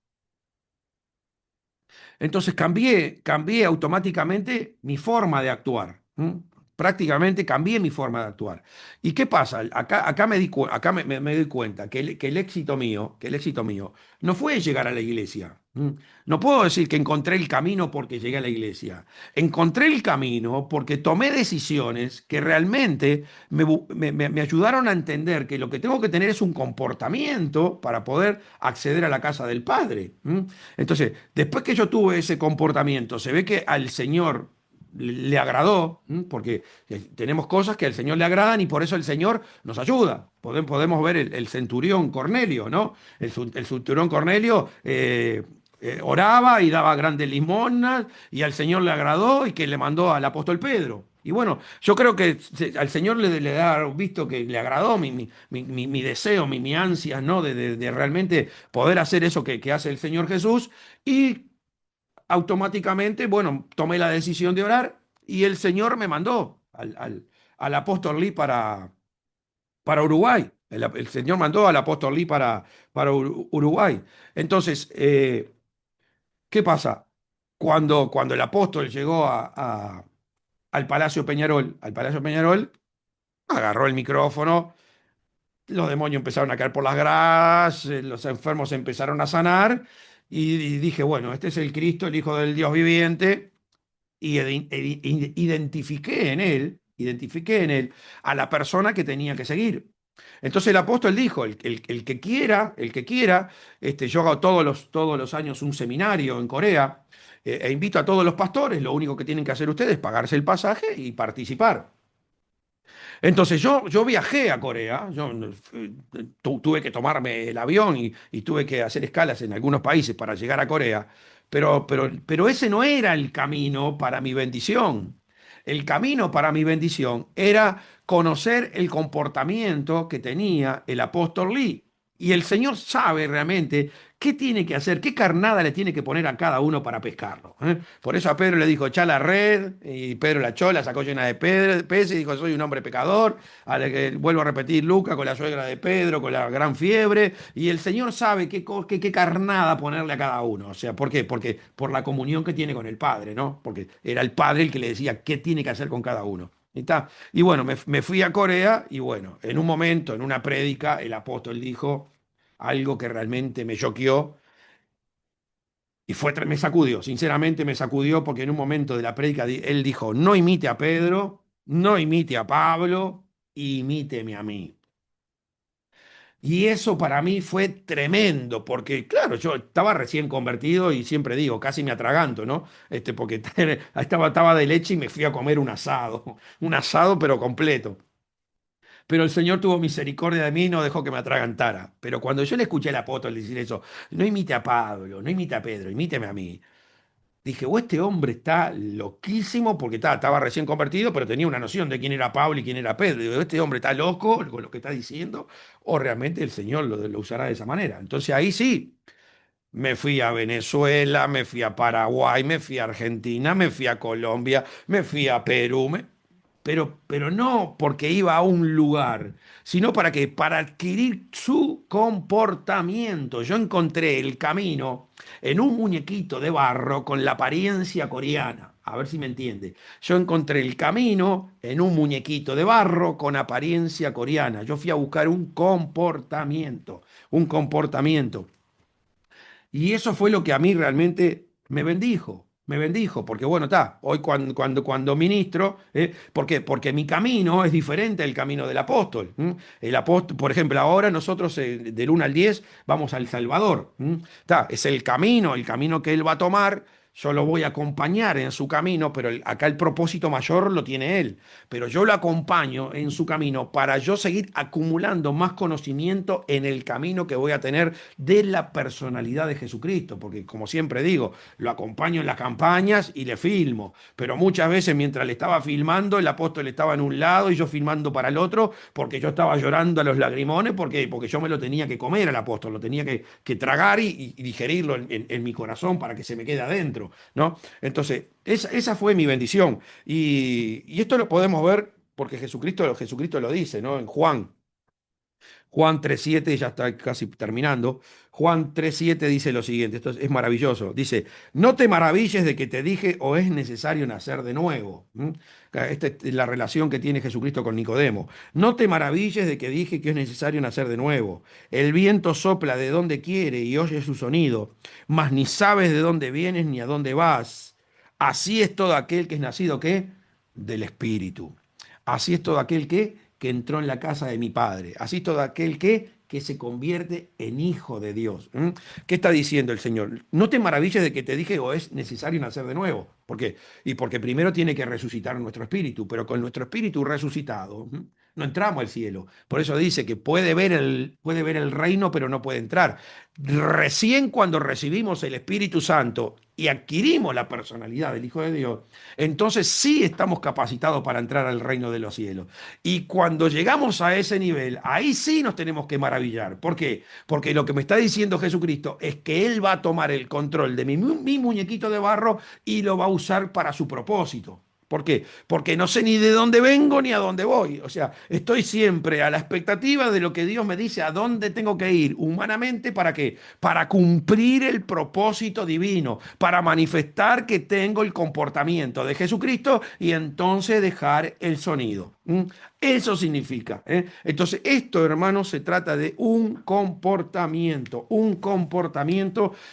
Entonces cambié automáticamente mi forma de actuar. ¿M? Prácticamente cambié mi forma de actuar. ¿Y qué pasa? Acá me doy cuenta que el éxito mío no fue llegar a la iglesia. ¿M? No puedo decir que encontré el camino porque llegué a la iglesia. Encontré el camino porque tomé decisiones que realmente me ayudaron a entender que lo que tengo que tener es un comportamiento para poder acceder a la casa del Padre. ¿M? Entonces, después que yo tuve ese comportamiento, se ve que al Señor le agradó, porque tenemos cosas que al Señor le agradan y por eso el Señor nos ayuda. Podemos ver el centurión Cornelio, ¿no? El centurión Cornelio oraba y daba grandes limonas y al Señor le agradó y que le mandó al apóstol Pedro. Y bueno, yo creo que al Señor le ha visto que le agradó mi deseo, mi ansia, ¿no? De realmente poder hacer eso que hace el Señor Jesús. Y automáticamente, bueno, tomé la decisión de orar y el Señor me mandó al apóstol Lee para Uruguay. El Señor mandó al apóstol Lee para Uruguay. Entonces, ¿qué pasa? Cuando el apóstol llegó al Palacio Peñarol, agarró el micrófono, los demonios empezaron a caer por las gradas, los enfermos empezaron a sanar y dije, bueno, este es el Cristo, el Hijo del Dios viviente, y identifiqué en él a la persona que tenía que seguir. Entonces el apóstol dijo, el que quiera, yo hago todos los años un seminario en Corea, e invito a todos los pastores, lo único que tienen que hacer ustedes es pagarse el pasaje y participar. Entonces yo viajé a Corea, yo tuve que tomarme el avión y tuve que hacer escalas en algunos países para llegar a Corea, pero ese no era el camino para mi bendición. El camino para mi bendición era conocer el comportamiento que tenía el apóstol Lee. Y el Señor sabe realmente qué tiene que hacer, qué carnada le tiene que poner a cada uno para pescarlo. ¿Eh? Por eso a Pedro le dijo, echa la red, y Pedro la echó, la sacó llena de peces, y dijo, soy un hombre pecador. A la que, vuelvo a repetir, Lucas con la suegra de Pedro, con la gran fiebre, y el Señor sabe qué carnada ponerle a cada uno. O sea, ¿por qué? Porque por la comunión que tiene con el Padre, ¿no? Porque era el Padre el que le decía qué tiene que hacer con cada uno. Y bueno, me fui a Corea y bueno, en un momento, en una prédica, el apóstol dijo algo que realmente me choqueó. Y me sacudió, sinceramente me sacudió porque en un momento de la prédica él dijo, no imite a Pedro, no imite a Pablo, imíteme a mí. Y eso para mí fue tremendo, porque claro, yo estaba recién convertido y siempre digo, casi me atraganto, ¿no? Porque estaba de leche y me fui a comer un asado pero completo. Pero el Señor tuvo misericordia de mí y no dejó que me atragantara. Pero cuando yo le escuché al apóstol decir eso, no imite a Pablo, no imite a Pedro, imíteme a mí. Dije, o este hombre está loquísimo porque estaba recién convertido, pero tenía una noción de quién era Pablo y quién era Pedro. Digo, este hombre está loco con lo que está diciendo, o realmente el Señor lo usará de esa manera. Entonces ahí sí, me fui a Venezuela, me fui a Paraguay, me fui a Argentina, me fui a Colombia, me fui a Perú, pero no porque iba a un lugar, sino para adquirir su comportamiento. Yo encontré el camino en un muñequito de barro con la apariencia coreana. A ver si me entiende. Yo encontré el camino en un muñequito de barro con apariencia coreana. Yo fui a buscar un comportamiento, un comportamiento. Y eso fue lo que a mí realmente me bendijo, porque bueno, está, hoy cuando ministro, ¿por qué? Porque mi camino es diferente al camino del apóstol. ¿M? El apóstol, por ejemplo, ahora nosotros del 1 al 10 vamos al Salvador. ¿M? Está, es el camino que él va a tomar. Yo lo voy a acompañar en su camino, pero acá el propósito mayor lo tiene él. Pero yo lo acompaño en su camino para yo seguir acumulando más conocimiento en el camino que voy a tener de la personalidad de Jesucristo. Porque como siempre digo, lo acompaño en las campañas y le filmo. Pero muchas veces mientras le estaba filmando, el apóstol estaba en un lado y yo filmando para el otro, porque yo estaba llorando a los lagrimones, porque yo me lo tenía que comer al apóstol, lo tenía que tragar y digerirlo en mi corazón para que se me quede adentro, ¿no? Entonces, esa fue mi bendición. Y esto lo podemos ver porque Jesucristo lo dice, ¿no? En Juan 3.7, ya está casi terminando. Juan 3.7 dice lo siguiente, esto es maravilloso. Dice, no te maravilles de que te dije o es necesario nacer de nuevo. ¿Mm? Esta es la relación que tiene Jesucristo con Nicodemo. No te maravilles de que dije que es necesario nacer de nuevo. El viento sopla de donde quiere y oye su sonido, mas ni sabes de dónde vienes ni a dónde vas. Así es todo aquel que es nacido, ¿qué? Del Espíritu. Así es todo aquel que entró en la casa de mi Padre. Así es todo aquel que se convierte en hijo de Dios. ¿Mm? ¿Qué está diciendo el Señor? No te maravilles de que te dije o es necesario nacer de nuevo. ¿Por qué? Y porque primero tiene que resucitar nuestro espíritu, pero con nuestro espíritu resucitado, no entramos al cielo. Por eso dice que puede ver el reino, pero no puede entrar. Recién cuando recibimos el Espíritu Santo y adquirimos la personalidad del Hijo de Dios, entonces sí estamos capacitados para entrar al reino de los cielos. Y cuando llegamos a ese nivel, ahí sí nos tenemos que maravillar. ¿Por qué? Porque lo que me está diciendo Jesucristo es que Él va a tomar el control de mi muñequito de barro y lo va a usar para su propósito. ¿Por qué? Porque no sé ni de dónde vengo ni a dónde voy. O sea, estoy siempre a la expectativa de lo que Dios me dice a dónde tengo que ir humanamente. ¿Para qué? Para cumplir el propósito divino, para manifestar que tengo el comportamiento de Jesucristo y entonces dejar el sonido. ¿Mm? Eso significa. Entonces, esto, hermanos, se trata de un comportamiento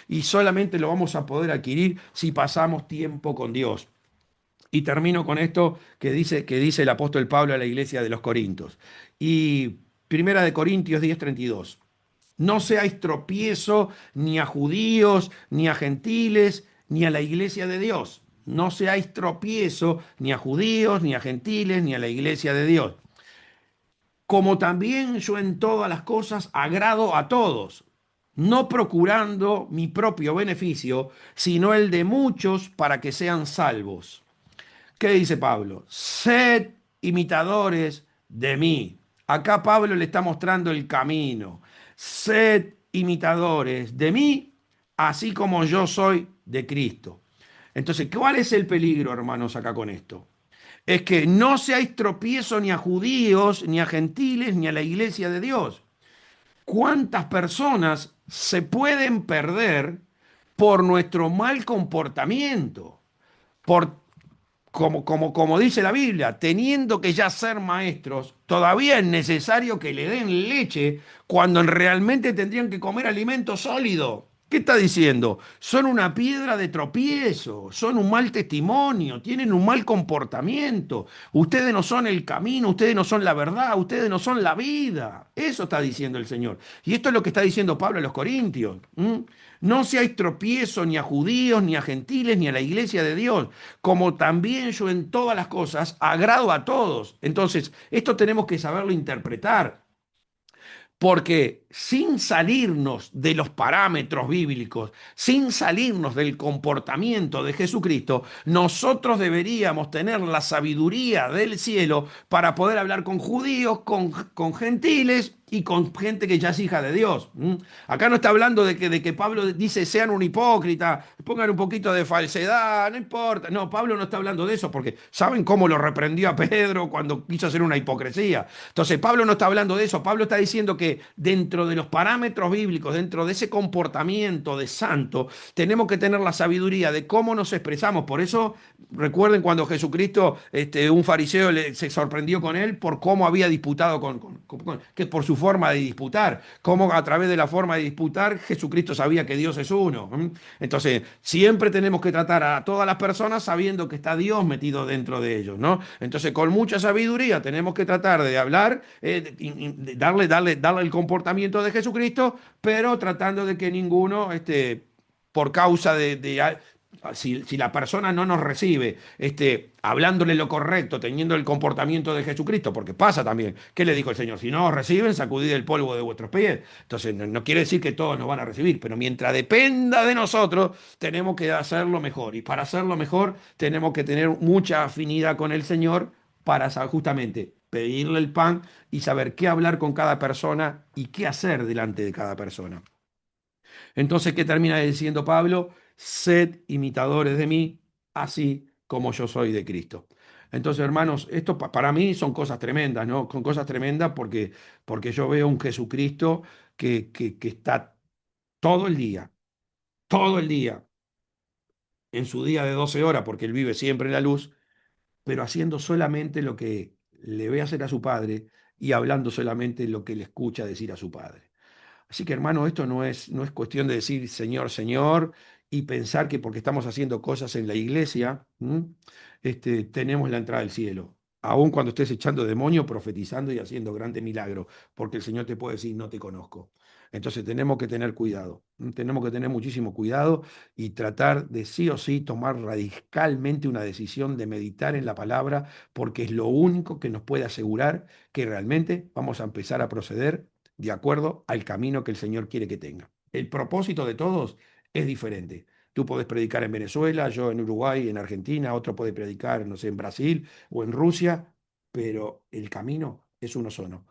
y solamente lo vamos a poder adquirir si pasamos tiempo con Dios. Y termino con esto que dice el apóstol Pablo a la iglesia de los Corintios. Y Primera de Corintios 10:32. No seáis tropiezo ni a judíos, ni a gentiles, ni a la iglesia de Dios. No seáis tropiezo ni a judíos, ni a gentiles, ni a la iglesia de Dios. Como también yo en todas las cosas agrado a todos, no procurando mi propio beneficio, sino el de muchos para que sean salvos. ¿Qué dice Pablo? Sed imitadores de mí. Acá Pablo le está mostrando el camino. Sed imitadores de mí, así como yo soy de Cristo. Entonces, ¿cuál es el peligro, hermanos, acá con esto? Es que no seáis tropiezo ni a judíos, ni a gentiles, ni a la iglesia de Dios. ¿Cuántas personas se pueden perder por nuestro mal comportamiento? Por como dice la Biblia, teniendo que ya ser maestros, todavía es necesario que le den leche cuando realmente tendrían que comer alimento sólido. ¿Qué está diciendo? Son una piedra de tropiezo, son un mal testimonio, tienen un mal comportamiento. Ustedes no son el camino, ustedes no son la verdad, ustedes no son la vida. Eso está diciendo el Señor. Y esto es lo que está diciendo Pablo a los Corintios. No seáis tropiezo ni a judíos, ni a gentiles, ni a la iglesia de Dios, como también yo en todas las cosas agrado a todos. Entonces, esto tenemos que saberlo interpretar. Porque sin salirnos de los parámetros bíblicos, sin salirnos del comportamiento de Jesucristo, nosotros deberíamos tener la sabiduría del cielo para poder hablar con judíos, con gentiles y con gente que ya es hija de Dios. Acá no está hablando de que Pablo dice sean un hipócrita, pongan un poquito de falsedad, no importa. No, Pablo no está hablando de eso porque saben cómo lo reprendió a Pedro cuando quiso hacer una hipocresía. Entonces Pablo no está hablando de eso, Pablo está diciendo que dentro de los parámetros bíblicos, dentro de ese comportamiento de santo, tenemos que tener la sabiduría de cómo nos expresamos. Por eso recuerden cuando Jesucristo, un fariseo se sorprendió con él por cómo había disputado que por su forma de disputar, cómo a través de la forma de disputar Jesucristo sabía que Dios es uno. Entonces, siempre tenemos que tratar a todas las personas sabiendo que está Dios metido dentro de ellos, ¿no? Entonces, con mucha sabiduría tenemos que tratar de hablar, de darle el comportamiento de Jesucristo, pero tratando de que ninguno, por causa si la persona no nos recibe, hablándole lo correcto, teniendo el comportamiento de Jesucristo, porque pasa también, ¿qué le dijo el Señor? Si no os reciben, sacudid el polvo de vuestros pies. Entonces, no quiere decir que todos nos van a recibir, pero mientras dependa de nosotros, tenemos que hacerlo mejor. Y para hacerlo mejor, tenemos que tener mucha afinidad con el Señor para justamente pedirle el pan y saber qué hablar con cada persona y qué hacer delante de cada persona. Entonces, ¿qué termina diciendo Pablo? Sed imitadores de mí, así como yo soy de Cristo. Entonces, hermanos, esto para mí son cosas tremendas, ¿no? Son cosas tremendas porque yo veo un Jesucristo que está todo el día, en su día de 12 horas, porque él vive siempre en la luz, pero haciendo solamente lo que le ve hacer a su padre y hablando solamente lo que le escucha decir a su padre. Así que hermano, esto no es cuestión de decir Señor, Señor y pensar que porque estamos haciendo cosas en la iglesia, tenemos la entrada al cielo. Aun cuando estés echando demonios, profetizando y haciendo grandes milagros, porque el Señor te puede decir, no te conozco. Entonces tenemos que tener cuidado, tenemos que tener muchísimo cuidado y tratar de sí o sí tomar radicalmente una decisión de meditar en la palabra, porque es lo único que nos puede asegurar que realmente vamos a empezar a proceder de acuerdo al camino que el Señor quiere que tenga. El propósito de todos es diferente. Tú puedes predicar en Venezuela, yo en Uruguay, en Argentina, otro puede predicar, no sé, en Brasil o en Rusia, pero el camino es uno solo,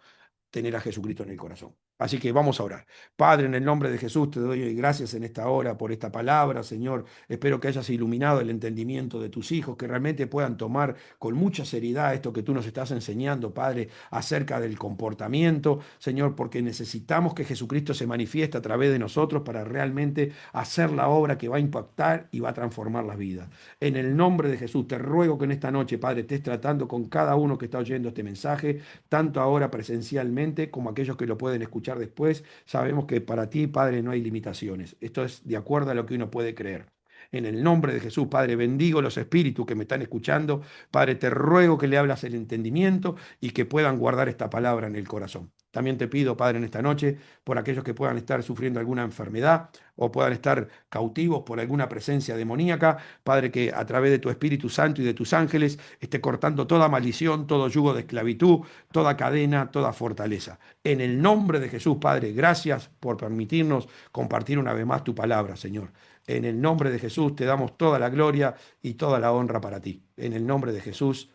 tener a Jesucristo en el corazón. Así que vamos a orar. Padre, en el nombre de Jesús te doy gracias en esta hora por esta palabra, Señor. Espero que hayas iluminado el entendimiento de tus hijos, que realmente puedan tomar con mucha seriedad esto que tú nos estás enseñando, Padre, acerca del comportamiento, Señor, porque necesitamos que Jesucristo se manifieste a través de nosotros para realmente hacer la obra que va a impactar y va a transformar las vidas. En el nombre de Jesús, te ruego que en esta noche, Padre, estés tratando con cada uno que está oyendo este mensaje, tanto ahora presencialmente como aquellos que lo pueden escuchar después. Sabemos que para ti, Padre, no hay limitaciones. Esto es de acuerdo a lo que uno puede creer. En el nombre de Jesús, Padre, bendigo los espíritus que me están escuchando. Padre, te ruego que le hablas el entendimiento y que puedan guardar esta palabra en el corazón. También te pido, Padre, en esta noche, por aquellos que puedan estar sufriendo alguna enfermedad o puedan estar cautivos por alguna presencia demoníaca, Padre, que a través de tu Espíritu Santo y de tus ángeles esté cortando toda maldición, todo yugo de esclavitud, toda cadena, toda fortaleza. En el nombre de Jesús, Padre, gracias por permitirnos compartir una vez más tu palabra, Señor. En el nombre de Jesús te damos toda la gloria y toda la honra para ti. En el nombre de Jesús.